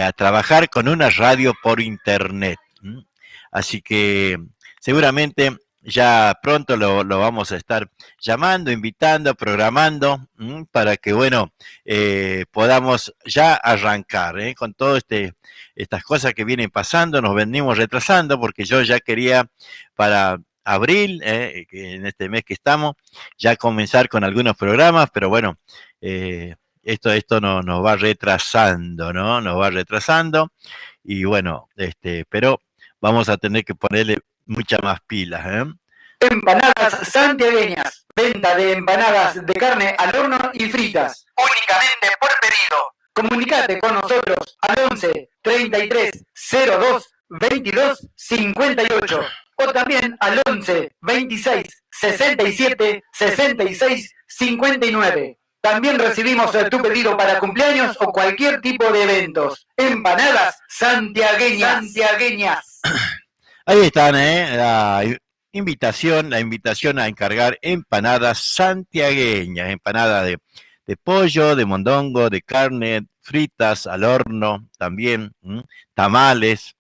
a trabajar con una radio por internet. Así que seguramente ya pronto lo vamos a estar llamando, invitando, programando, para que, bueno, podamos ya arrancar con todo estas cosas que vienen pasando. Nos venimos retrasando porque yo ya quería para abril, que en este mes que estamos, ya comenzar con algunos programas, pero bueno, esto nos va retrasando, ¿no? Nos va retrasando y bueno, pero vamos a tener que ponerle muchas más pilas,
Empanadas santiagueñas. Venta de empanadas de carne al horno y fritas. Únicamente por pedido. Comunicate con nosotros al 11 33 02 22 58 o también al 11 26 67 66 59. También recibimos tu pedido para cumpleaños o cualquier tipo de eventos. Empanadas santiagueñas.
Ahí están, la invitación a encargar empanadas santiagueñas, empanadas de pollo, de mondongo, de carne, fritas al horno también, tamales.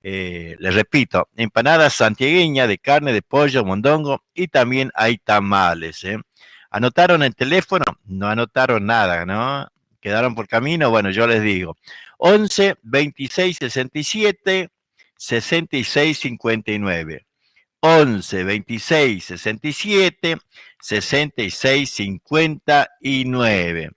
Les repito, empanadas santiagueñas de carne, de pollo, mondongo y también hay tamales. ¿Anotaron el teléfono? No anotaron nada, ¿no? ¿Quedaron por camino? Bueno, yo les digo, 11 26 67 66 59. 11 26 67 66 59.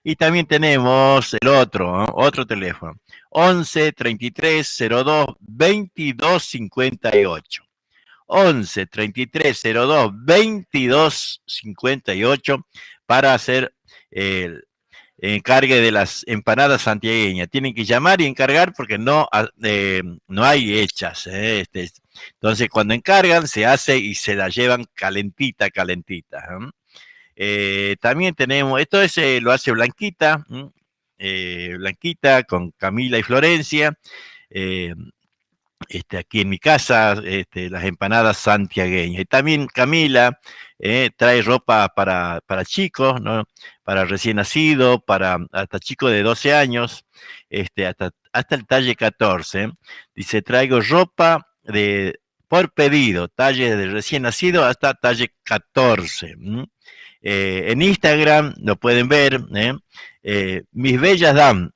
Y también tenemos el otro teléfono, 11 33 02 22 58. 11 33 02 22 58 para hacer el encargue de las empanadas santiagueñas. Tienen que llamar y encargar porque no hay hechas. Entonces, cuando encargan, se hace y se la llevan calentita. También tenemos, esto lo hace Blanquita, Blanquita con Camila y Florencia. Aquí en mi casa, las empanadas santiagueñas. Y también Camila trae ropa para chicos, ¿no? Para recién nacido, para hasta chicos de 12 años, hasta el talle 14. Dice, traigo ropa por pedido, talle de recién nacido hasta talle 14. En Instagram lo pueden ver, Mis Bellas Dam.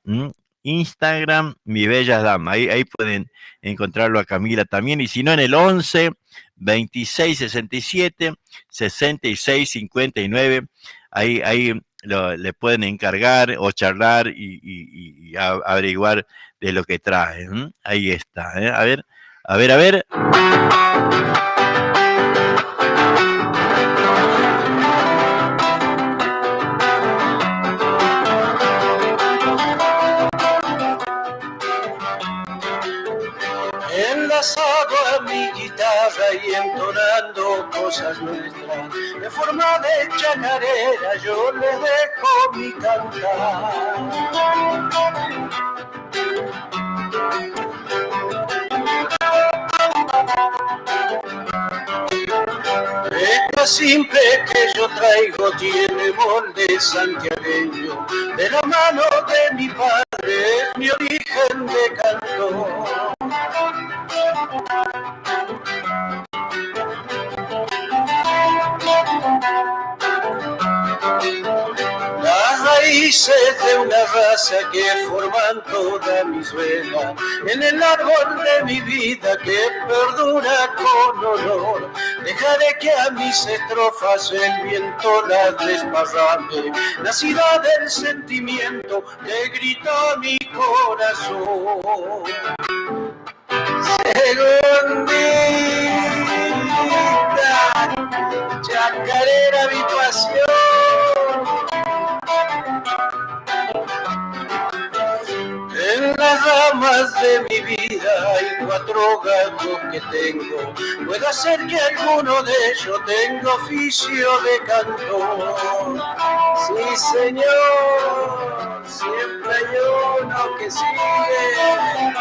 Instagram, Mi Bellas Dam. Ahí pueden encontrarlo a Camila también. Y si no, en el 11 26 67 66 59. Ahí le pueden encargar o charlar y averiguar de lo que trae. Ahí está. A ver.
abrazado a mi guitarra y entonando cosas nuestras. En forma de chacarera yo le dejo mi cantar. Esta simple que yo traigo tiene molde santiagueño, de la mano de mi padre es mi origen de canto. Las raíces de una raza que forman toda mi suela, en el árbol de mi vida que perdura con olor. Dejaré que a mis estrofas el viento las desparrame, nacida del sentimiento que grita mi corazón. Segundita, chacarera mi pasión. En las ramas de mi vida hay 4 gatos que tengo. Puede ser que alguno de ellos tenga oficio de cantor. Sí, señor, siempre hay uno que sigue.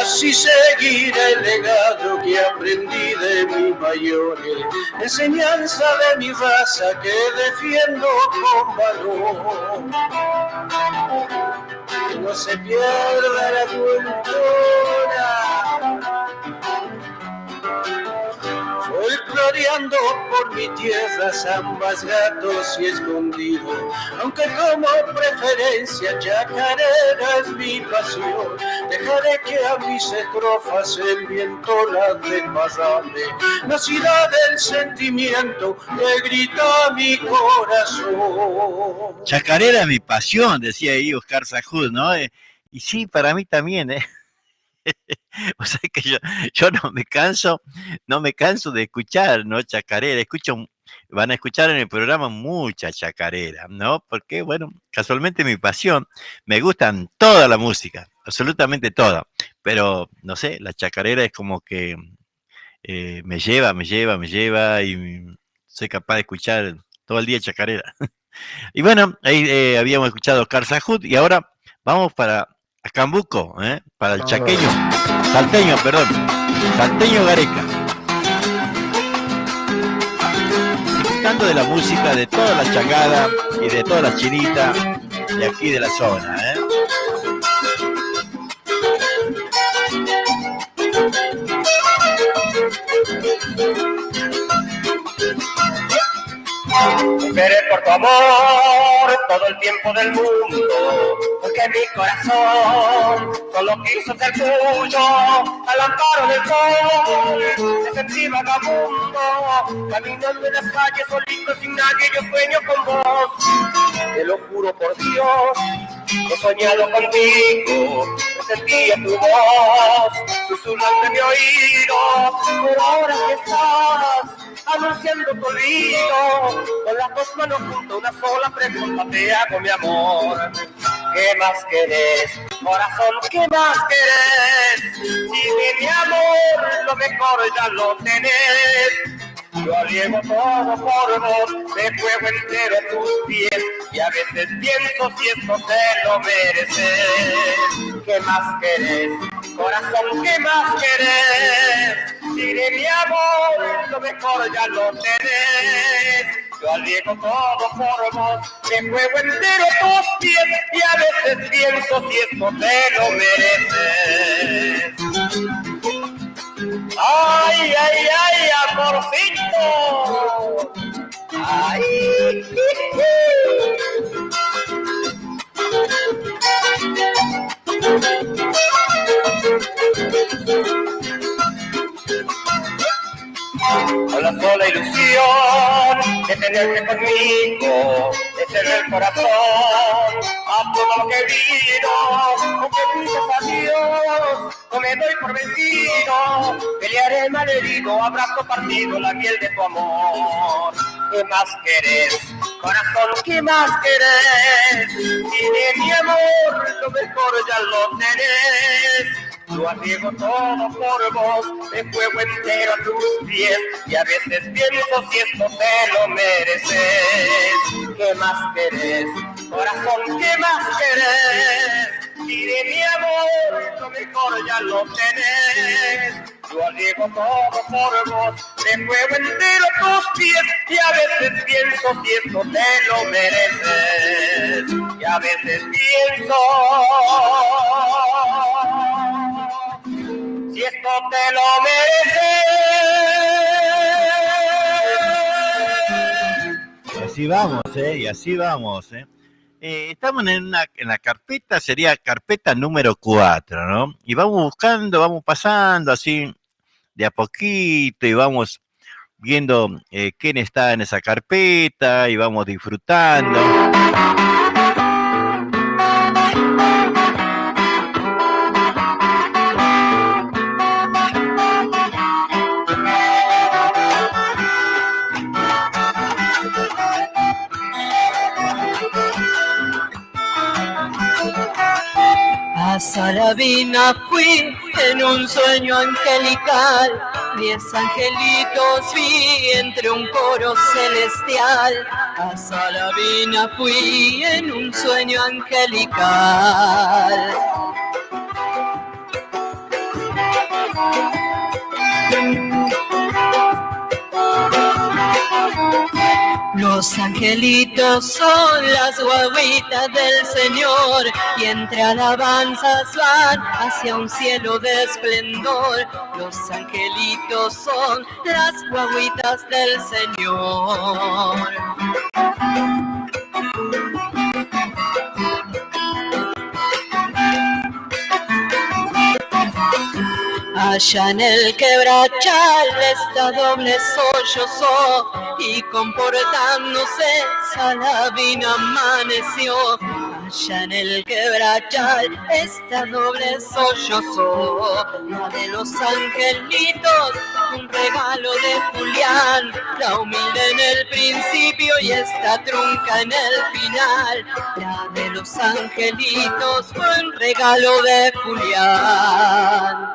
Así seguiré el legado que aprendí de mis mayores, enseñanza de mi raza que defiendo con valor. Que no se pierda la cultura, folcloreando por mi tierra, zambas, gatos y escondidos. Aunque como preferencia chacarera es mi pasión, dejaré que a mis estrofas el viento las desparrame, nacida del sentimiento que grita mi corazón.
Chacarera es mi pasión, decía ahí Oscar Sajud, ¿no? Y sí, para mí también, ¿eh? O sea que yo no me canso de escuchar, ¿no? Chacarera, van a escuchar en el programa mucha chacarera, ¿no? Porque, bueno, casualmente mi pasión, me gustan toda la música, absolutamente toda, pero, no sé, la chacarera es como que me lleva y soy capaz de escuchar todo el día chacarera. Y bueno, ahí habíamos escuchado a Oscar Sajud y ahora vamos para Acambuco, para el salteño Gareca. Disfrutando de la música de toda la changada y de toda la chinita de aquí de la zona,
Esperé por tu amor todo el tiempo del mundo, porque mi corazón solo quiso ser tuyo. Al amparo del sol me sentí vagabundo, caminando en las calles solito sin nadie, yo sueño con vos. Te lo juro por Dios, he soñado contigo, sentía tu voz susurrando en mi oído. Pero ahora que estás anunciando tu olvido, con las 2 manos junto, una sola pregunta te hago, mi amor. ¿Qué más querés, corazón? ¿Qué más querés? Si de mi amor lo mejor ya lo tenés. Yo aliego todo por vos, te juego entero a tus pies, y a veces pienso si esto te lo mereces. ¿Qué más querés, corazón? ¿Qué más querés? Si de mi amor lo mejor ya lo tenés. Yo aliego todo por vos, te juego entero a tus pies, y a veces pienso si esto te lo mereces. ¡Ay, ay, ay, amorcito! ¡Ay! Con la sola ilusión de tenerte conmigo, de tener el corazón a todo lo que vino. Aunque dices adiós, no me doy por vencido, pelearé malherido, abrazo partido la miel de tu amor.
¿qué más querés? Corazón, ¿qué más querés? Dime mi amor, lo mejor ya lo tenés. Yo arriesgo todo por vos, me juego entero a tus pies, y a veces pienso si esto te lo mereces. ¿Qué más querés? Corazón, ¿qué más querés? Diré mi amor, lo mejor ya lo tenés. Yo arriesgo todo por vos, me juego entero a tus pies, y a veces pienso si esto te lo mereces. Y a veces pienso si esto te lo mereces.
Y así vamos, y así vamos, estamos en la carpeta, sería carpeta número 4, ¿no? Y vamos buscando, vamos pasando así de a poquito y vamos viendo quién está en esa carpeta y vamos disfrutando.
A Salavina fui en un sueño angelical, 10 angelitos vi entre un coro celestial. A Salavina fui en un sueño angelical. Los angelitos son las guaguitas del Señor, y entre alabanzas van hacia un cielo de esplendor. Los angelitos son las guaguitas del Señor. Allá en el quebrachal esta doble sollozó, y comportándose Salavina amaneció. Allá en el quebrachal esta doble sollozó, la de los angelitos, un regalo de Julián, la humilde en el principio y esta trunca en el final. La de los angelitos fue un regalo de Julián.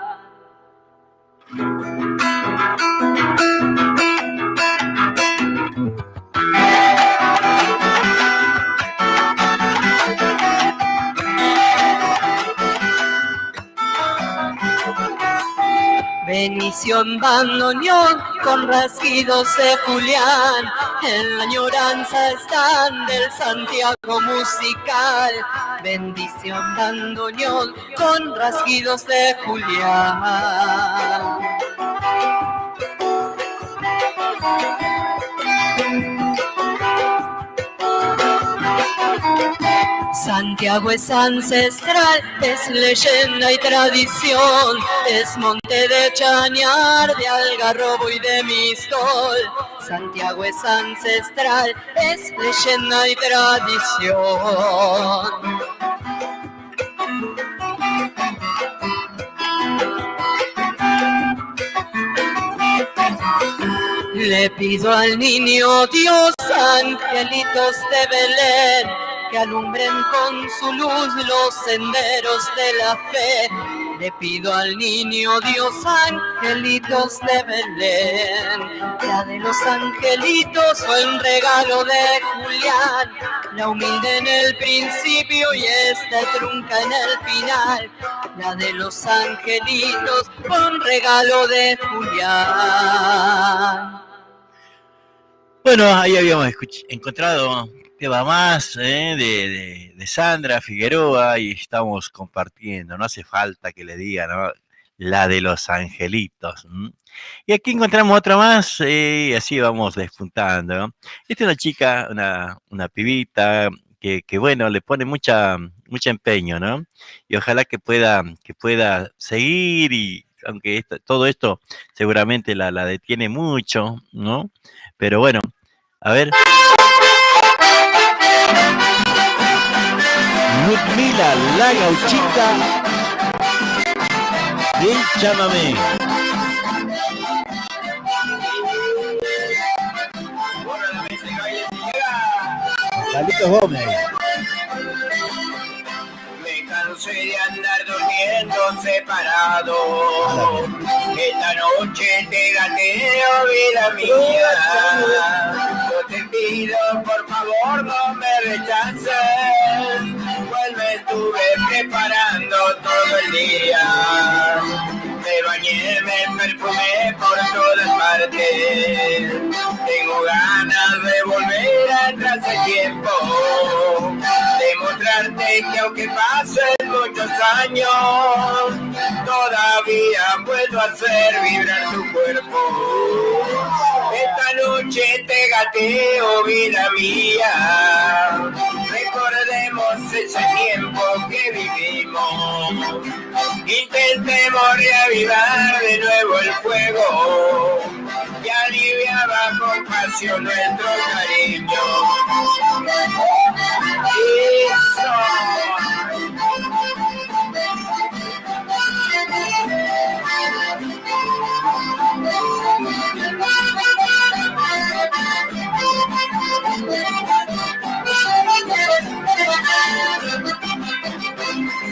Bendición bandoneón con rasguidos de Julián, en la añoranza están del Santiago musical. Bendición bandoneón con rasguidos de Julián. Santiago es ancestral, es leyenda y tradición, es monte de Chañar, de Algarrobo y de Mistol. Santiago es ancestral, es leyenda y tradición. Le pido al niño Dios, angelitos de Belén, que alumbren con su luz los senderos de la fe. Le pido al niño Dios, angelitos de Belén. La de los angelitos fue un regalo de Julián, la humilde en el principio y esta trunca en el final. La de los angelitos fue un regalo de Julián.
Bueno, ahí habíamos encontrado tema más de Sandra Figueroa y estamos compartiendo, no hace falta que le diga, ¿no? La de los angelitos. Y aquí encontramos otra más y así vamos despuntando, ¿no? Esta es una chica, una pibita que bueno, le pone mucho empeño, ¿no? Y ojalá que pueda seguir, y aunque todo esto seguramente la detiene mucho, ¿no? Pero bueno, a ver. Ludmila, la gauchita del chamamé.
Ahora la
Carlitos Gómez.
Me cansé de andar durmiendo separado. Esta noche te gateo, vida mía. Yo te pido, por favor, no me rechaces, pues me estuve preparando todo el día. Me bañé, me perfumé por todas partes. Tengo ganas de volver atrás el tiempo, demostrarte que aunque pasen muchos años, todavía puedo hacer vibrar tu cuerpo. Esta noche te gateo, vida mía. Recordemos ese tiempo que vivimos. Intentemos reavivar de nuevo el fuego y aliviaba con pasión nuestro cariño. Eso.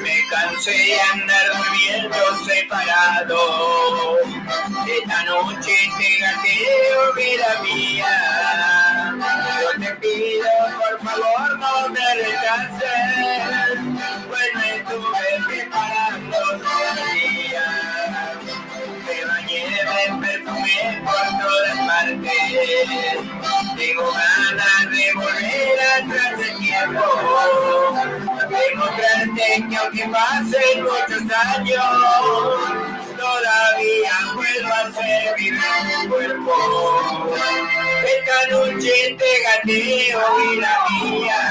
Me cansé de andar durmiendo separado. Esta noche te gateo, vida mía. Yo te pido, por favor, no me rechaces, pues me estuve preparando todo el día. Me bañé, me perfumé por todas partes. Tengo ganas de volver atrás el tiempo, demostrarte que aunque pasen muchos años, todavía puedo hacer vibrar tu cuerpo. Esta noche te gateo, vida mía.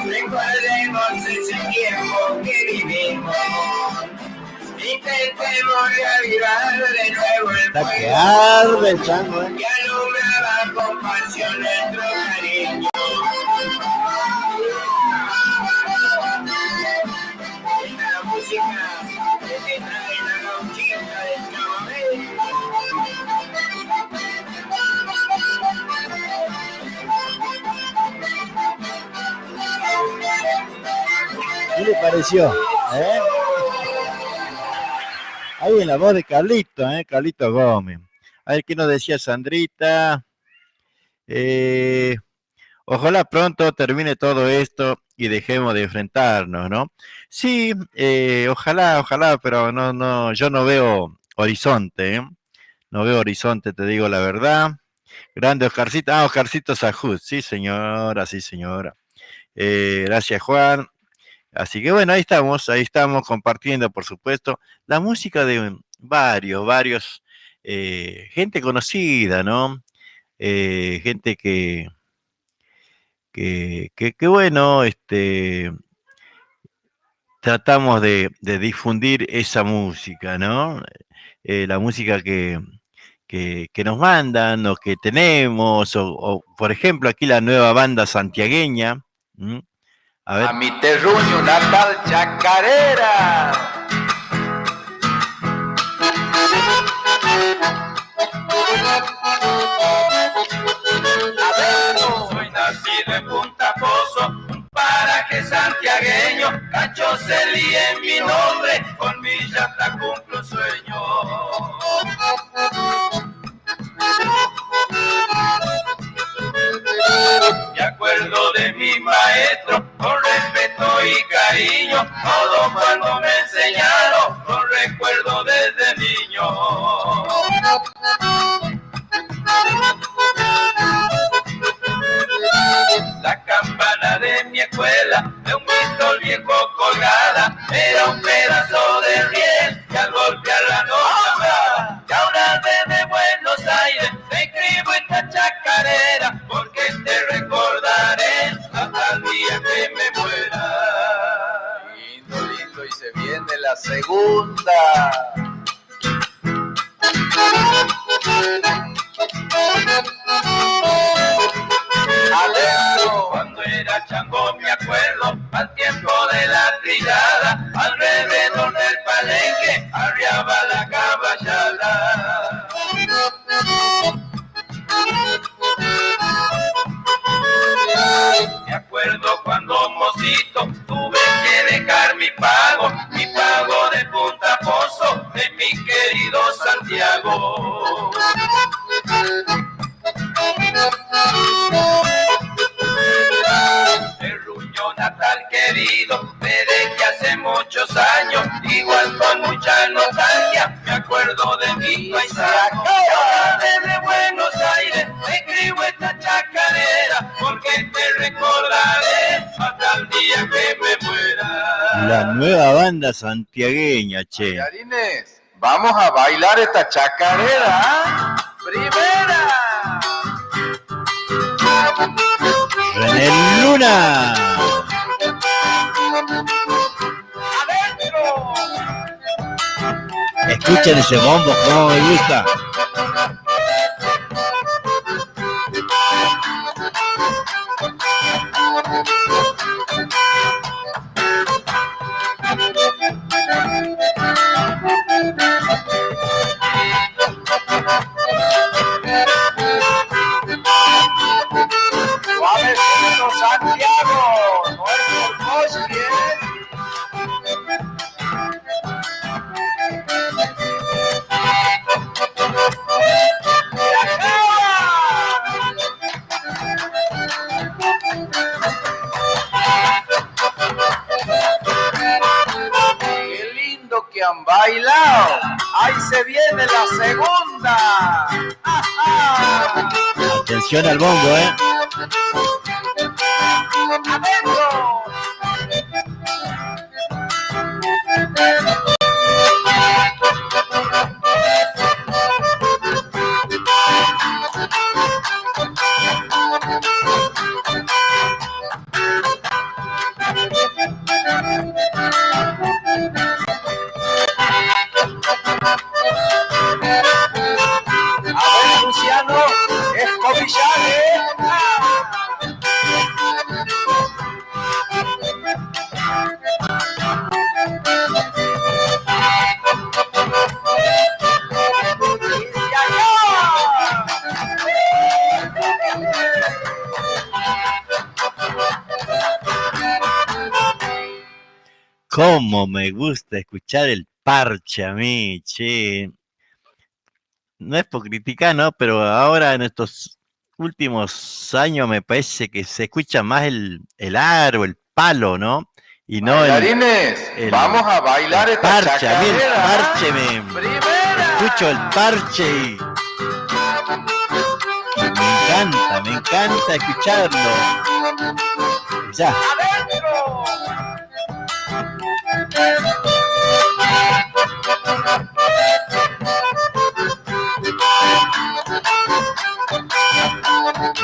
Recordemos ese tiempo que vivimos. Intentemos reavivar de nuevo el
Está que arde el chango,
y alumbraba con pasión nuestro cariño. Esta música que te trae la gauchita del Chavo.
¿Qué le pareció? Ahí en la voz de Carlito, Carlito Gómez. A ver qué nos decía Sandrita. Ojalá pronto termine todo esto y dejemos de enfrentarnos, ¿no? Sí, ojalá, pero no, yo no veo horizonte, ¿eh? No veo horizonte, te digo la verdad. Grande Oscarcito, Oscarcito Sajud, sí señora. Gracias Juan. Así que bueno, ahí estamos compartiendo, por supuesto, la música de varios, gente conocida, ¿no? Gente que bueno, tratamos de difundir esa música, ¿no? La música que nos mandan o que tenemos, o por ejemplo aquí la nueva banda santiagueña. A ver.
A mi terruño natal chacarera.
Soy nacido en Punta Pozo, un paraje santiagueño. Cacho se lía en mi nombre, con mi llanta cumplo un sueño. Me acuerdo de mi maestro con respeto y cariño, todo cuando me enseñaron con recuerdo desde niño. La campana de mi escuela, de un pistol viejo colgada, era un pedazo de riel que al golpear la nota, ya una vez de Buenos Aires te escribo esta chacarera, porque te recordaré hasta el día que me muera.
Lindo, y se viene la segunda.
Adentro, cuando era chango me acuerdo, al tiempo de la trillada, alrededor del palenque, arriaba la caballada. tuve que dejar mi pago de Punta Pozo, de mi querido Santiago. El Ruño natal querido, me dejé hace muchos años, igual con mucha nostalgia, me acuerdo de mi paisaje. Ahora desde Buenos Aires te escribo esta chacarera, porque te recordaré hasta el día que me muera.
La nueva banda santiagueña, che.
Bailarines, vamos a bailar esta chacarera, ¿ah? ¡Primera!
René Luna.
¡Adentro!
Escuchen ese bombo, como me gusta.
Suavecito, Santiago, no es por Mosqui, Qué lindo que han bailado. Ahí se viene la segunda. ¡Ajá!
Atención al bombo,
¡Adentro! A ver, Luciano, escobillale.
Cómo me gusta escuchar el parche a mí, che. No es por criticar, ¿no? Pero ahora en estos últimos años me parece que se escucha más el aro, el palo, ¿no? Y no
Bailarines, vamos a bailar
el
esta
parche. A mí el
chacarera.
parche
¡Primera!
escucho el parche y me encanta escucharlo. Ya.
¡Adentro!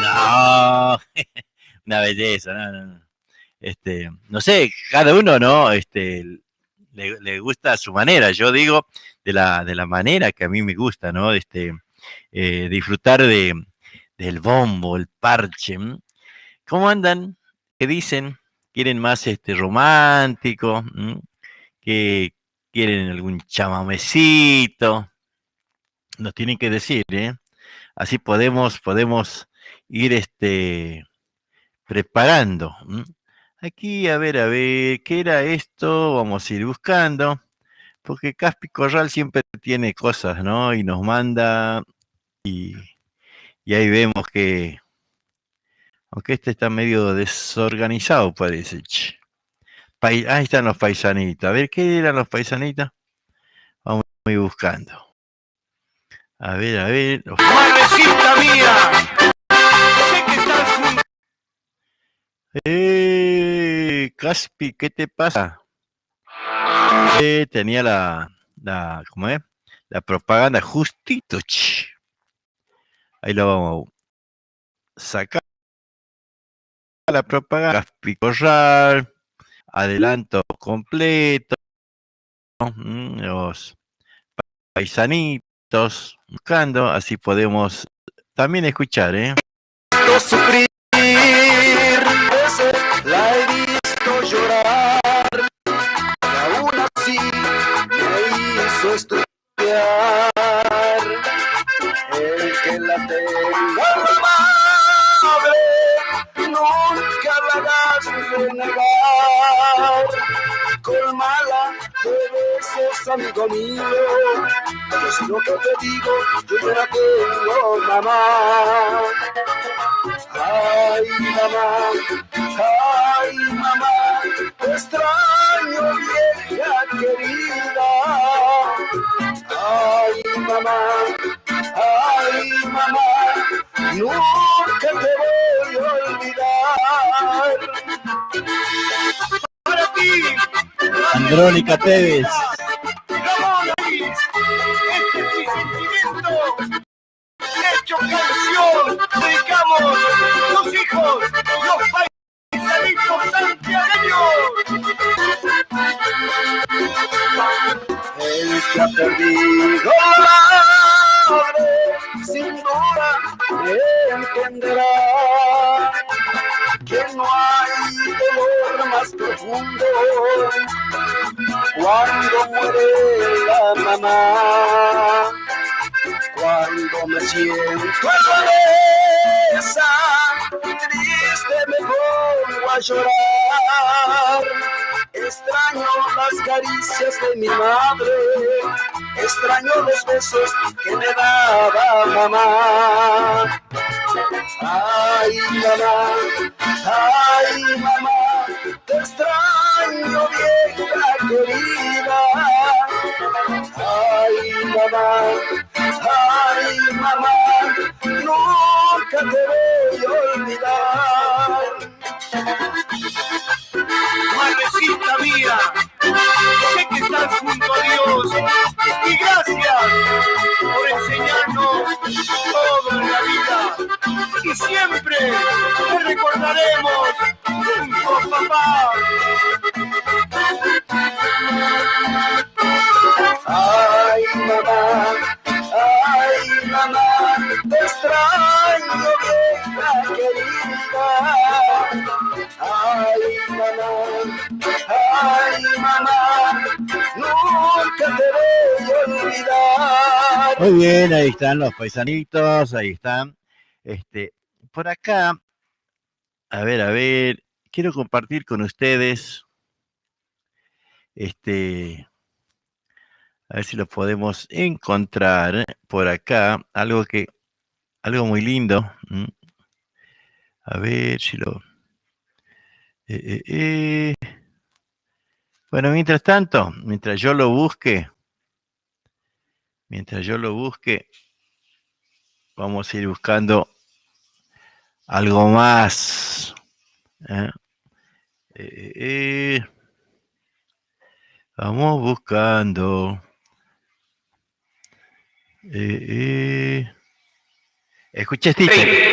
No, una belleza, no. No sé, cada uno, ¿no? Le gusta a su manera. Yo digo de la manera que a mí me gusta, ¿no? Disfrutar del bombo, el parche. ¿M? ¿Cómo andan? ¿Qué dicen? ¿Quieren más romántico? ¿M? ¿Que quieren algún chamamecito? Nos tienen que decir, ¿eh? Así podemos ir preparando. ¿M? Aquí, a ver, ¿qué era esto? Vamos a ir buscando, porque Caspi Corral siempre tiene cosas, ¿no? Y nos manda, y ahí vemos que, aunque está medio desorganizado, parece. Ahí están los paisanitos. A ver, ¿qué eran los paisanitos? Vamos a ir buscando. A ver.
¡Madrecita mía! Sé que estás junto.
Caspi, ¿qué te pasa? Tenía ¿cómo es? La propaganda justito. Ahí lo vamos a sacar. La propaganda. Caspi Corral. Adelanto completo. Los paisanitos buscando. Así podemos también escuchar,
Sufrir, la he visto llorar, y aún así me hizo estudiar. El que la tenga madre, nunca la hagas renegar.
mala de besos, amigo mío. Yo sé lo que te digo, yo ya la tengo, mamá. Ay, mamá, te extraño, vieja querida. Ay, mamá, nunca te voy a olvidar.
Para ti,
Andrónica Tevez.
Ramón Luis, este es mi sentimiento. Hecho canción, dedicamos los hijos, los paisanitos santiagueños.
El que ha perdido la madre, sin duda entenderá que no hay dolor más profundo cuando muere la mamá. Cuando me siento en la mesa, triste me pongo a llorar. Extraño las caricias de mi madre, extraño los besos que me daba mamá. Ay, mamá, te extraño, vieja querida. Ay, mamá, nunca te voy a olvidar.
Madrecita mía, sé que estás junto a Dios y gracias por enseñarnos todo en la vida y siempre te recordaremos junto a papá.
Ay, mamá, te extraño, vieja querida. Ay, mamá, nunca te voy a olvidar.
Muy bien, ahí están los paisanitos, ahí están. Por acá, a ver, quiero compartir con ustedes, a ver si lo podemos encontrar por acá, algo muy lindo. A ver si lo... Bueno, mientras tanto, mientras yo lo busque, vamos a ir buscando algo más. Vamos buscando. Escucha este.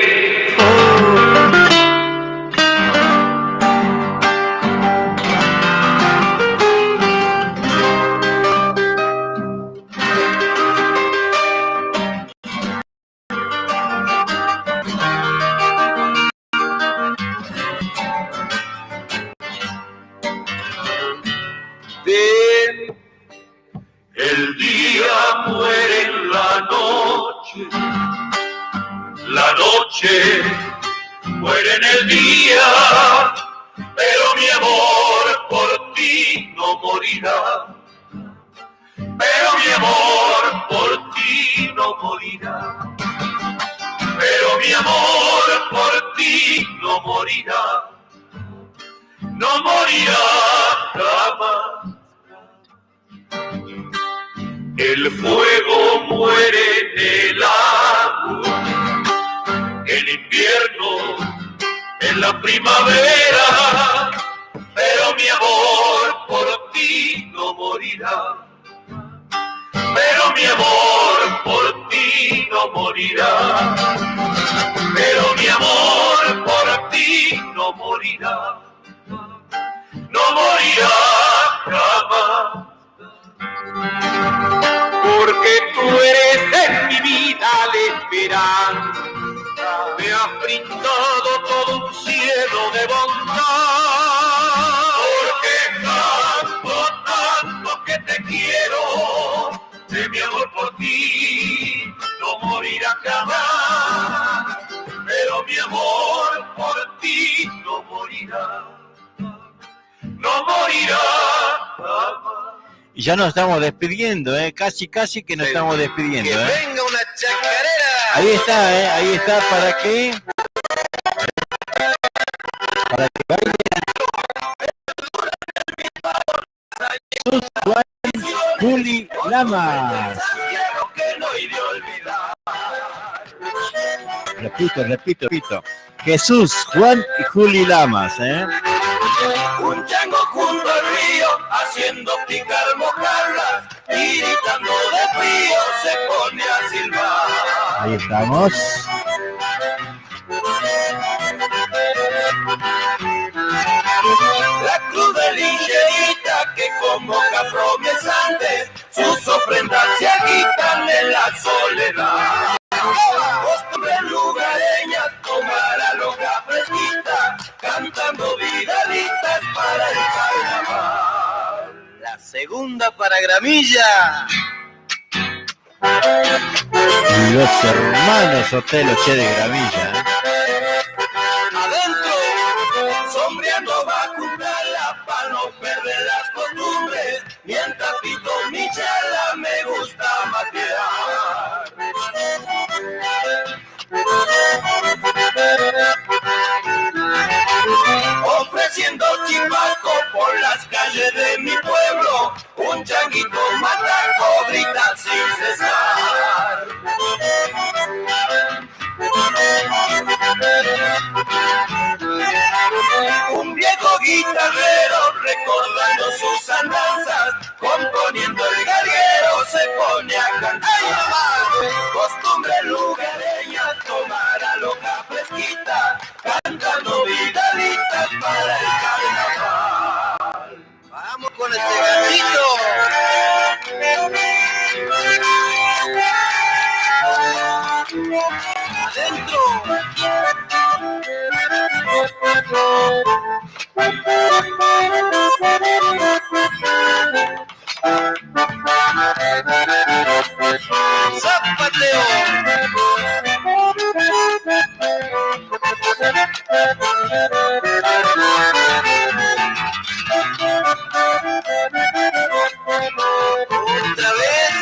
El día muere en la noche muere en el día, pero mi amor por ti no morirá. Pero mi amor por ti no morirá. Pero mi amor por ti no morirá. No morirá jamás. El fuego muere en el agua, en invierno, en la primavera, pero mi amor por ti no morirá. Pero mi amor por ti no morirá. Pero mi amor por ti no morirá. No morirá jamás. Porque tú eres en mi vida la esperanza, me has brindado todo un cielo de bondad. Porque tanto que te quiero, de mi amor por ti no morirá jamás. Pero mi amor por ti no morirá, no morirá jamás.
Y ya nos estamos despidiendo, casi que nos estamos despidiendo.
Que venga una chacarera.
Ahí está, ¿para qué? Para que baile Jesús Juan Juli Lamas. Repito. Jesús Juan y Juli Lamas,
Un chango junto al río, haciendo picar mojarras, y gritando de frío se pone a silbar.
Ahí estamos.
La cruz de lincherita que convoca promesas, sus ofrendas se agitan en la soledad. Costumbres lugareñas, tomar a loca fresquita, cantando vidalitas para el carnaval.
La segunda para Gramilla.
Los hermanos Otelo Che de Gramilla.
Adentro, sombreando bajo un ala para no perder las costumbres, mientras pito mi chala me gusta matear. Ofreciendo chimaco por las calles de mi pueblo, un changuito mataco grita sin cesar. Un viejo guitarrero recordando sus andanzas, componiendo el galguero se pone a cantar. Costumbre lugareña, tomar a loca fresquita, cantando vidalitas para el carnaval.
Vamos con este gatito.
Adentro.
Zapateo. Otra vez.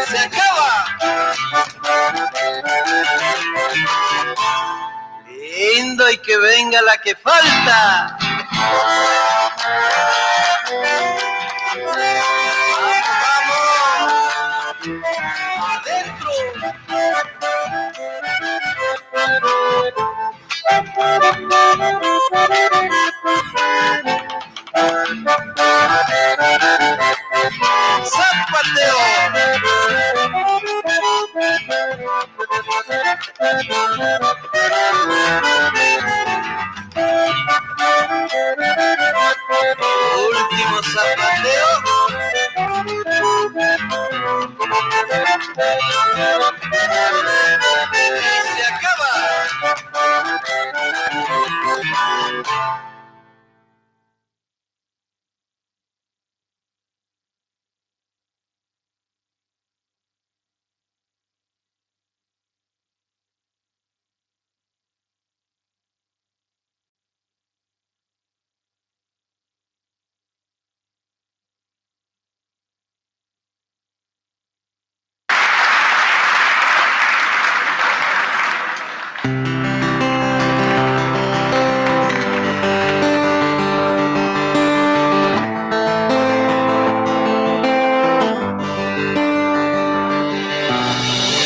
Se acaba. Lindo, y que venga la que falta.
Adentro.
Zapateo. Último zapateo. Y se acaba.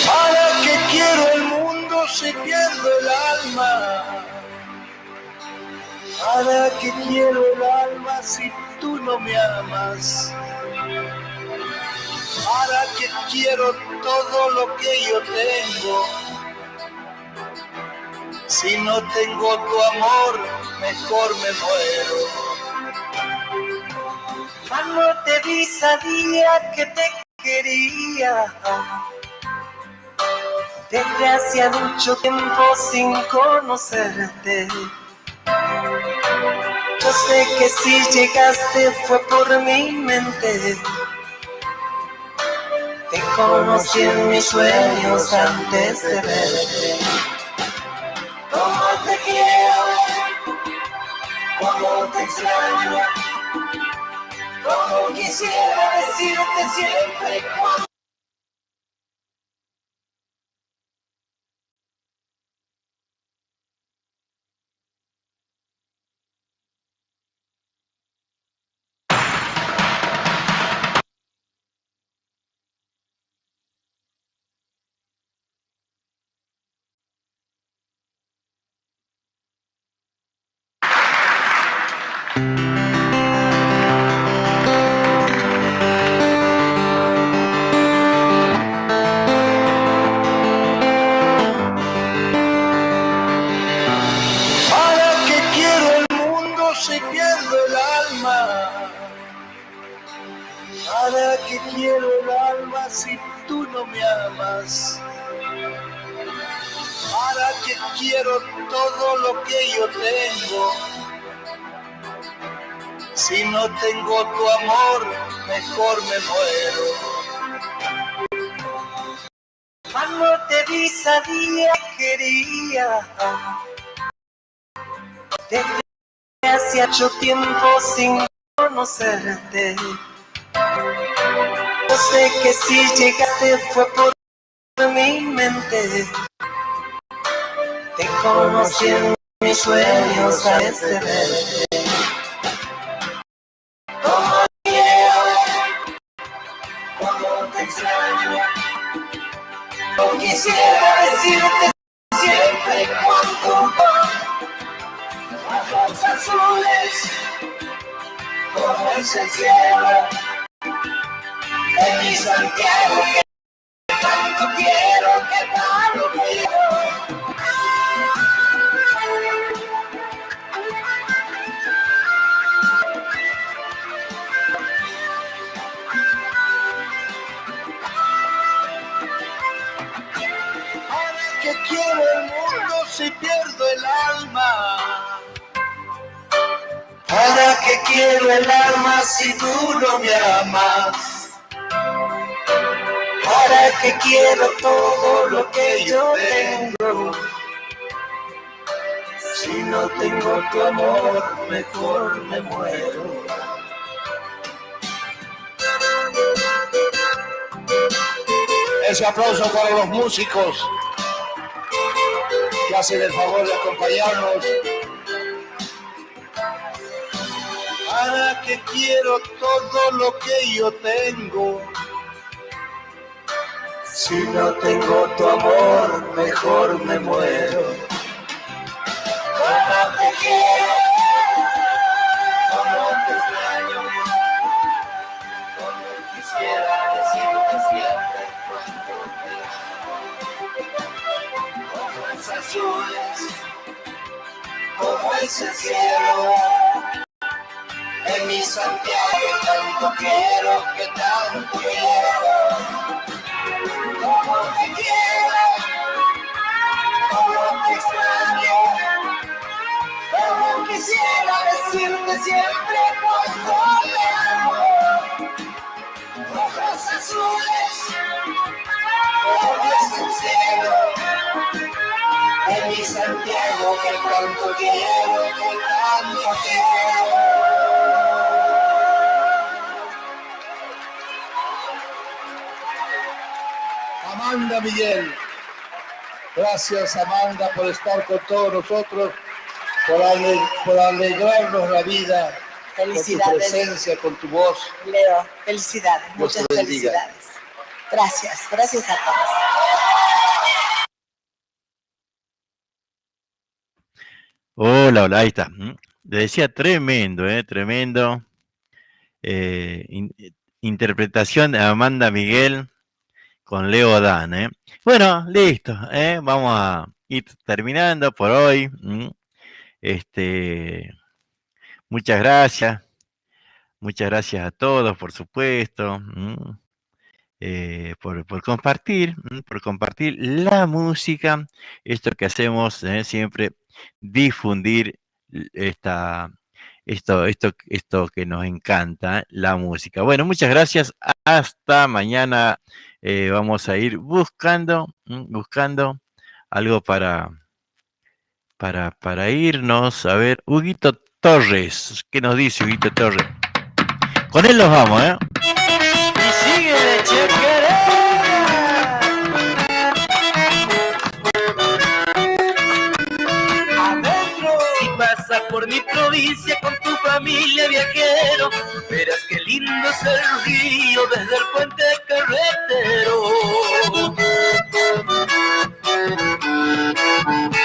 ¿Para qué quiero el mundo si pierdo el alma? ¿Para qué quiero el alma si tú no me amas? ¿Para qué quiero todo lo que yo tengo? Si no tengo tu amor, mejor me muero. Cuando te vi sabía que te quería. Desde hacía mucho tiempo sin conocerte. Yo sé que si llegaste fue por mi mente. Te conocí en mis sueños antes de verte. Como te quiero.
cómo te extraño, cómo quisiera decirte siempre cuando.
¿Para qué quiero el mundo si pierdo el alma? ¿Para qué quiero el alma si tú no me amas? ¿Para qué quiero todo lo que yo tengo? Si no tengo tu amor, mejor me muero.
Cuando te vi sabía que quería. Desde hace mucho tiempo sin conocerte. Yo sé que si llegaste fue por mi mente. Te conocí en mis sueños antes de verte. Como quiero, como te extraño. No quisiera decirte siempre cuánto ojos azules, como es el cielo, de mi Santiago que tanto quiero, que tanto quiero.
¿Para qué quiero el mundo si pierdo el alma? ¿Para qué quiero el alma si tú no me amas?
¿Para qué quiero todo lo que yo tengo?
Si no tengo tu amor, mejor me muero. Ese aplauso para los músicos que hacen el favor de acompañarnos. ¿Para qué quiero todo lo que yo tengo? Si no tengo tu amor, mejor me muero.
Como te quiero, como te extraño, como quisiera decirte siempre cuánto te amo. Ojos azules, como es el cielo, de mi Santiago tanto quiero, que tanto quiero. Como te quiero, como te extraño, como quisiera decirte siempre cuánto te amo. Ojos azules, como es el cielo, de mi Santiago que tanto quiero, que tanto quiero.
Amanda Miguel. Gracias, Amanda, por estar con todos nosotros, por alegrarnos la vida con tu presencia, con tu voz.
Leo, felicidades,
Dios te
muchas
bendiga.
felicidades. Gracias, gracias a todos.
Hola, hola, ahí está. Le decía tremendo, tremendo. Interpretación de Amanda Miguel con Leo Dan. Bueno, listo. Vamos a ir terminando por hoy. Muchas gracias. Muchas gracias a todos, por supuesto. Por compartir la música, esto que hacemos siempre, difundir esto que nos encanta, la música. Bueno, muchas gracias, hasta mañana. Vamos a ir buscando algo para irnos. A ver, Huguito, Torres. ¿Qué nos dice Huguito Torres? Con él nos vamos, ¿eh?
Y sigue de chacarera. Adentro.
Si pasas por mi provincia con tu familia viajero, verás qué lindo es el río desde el puente carretero.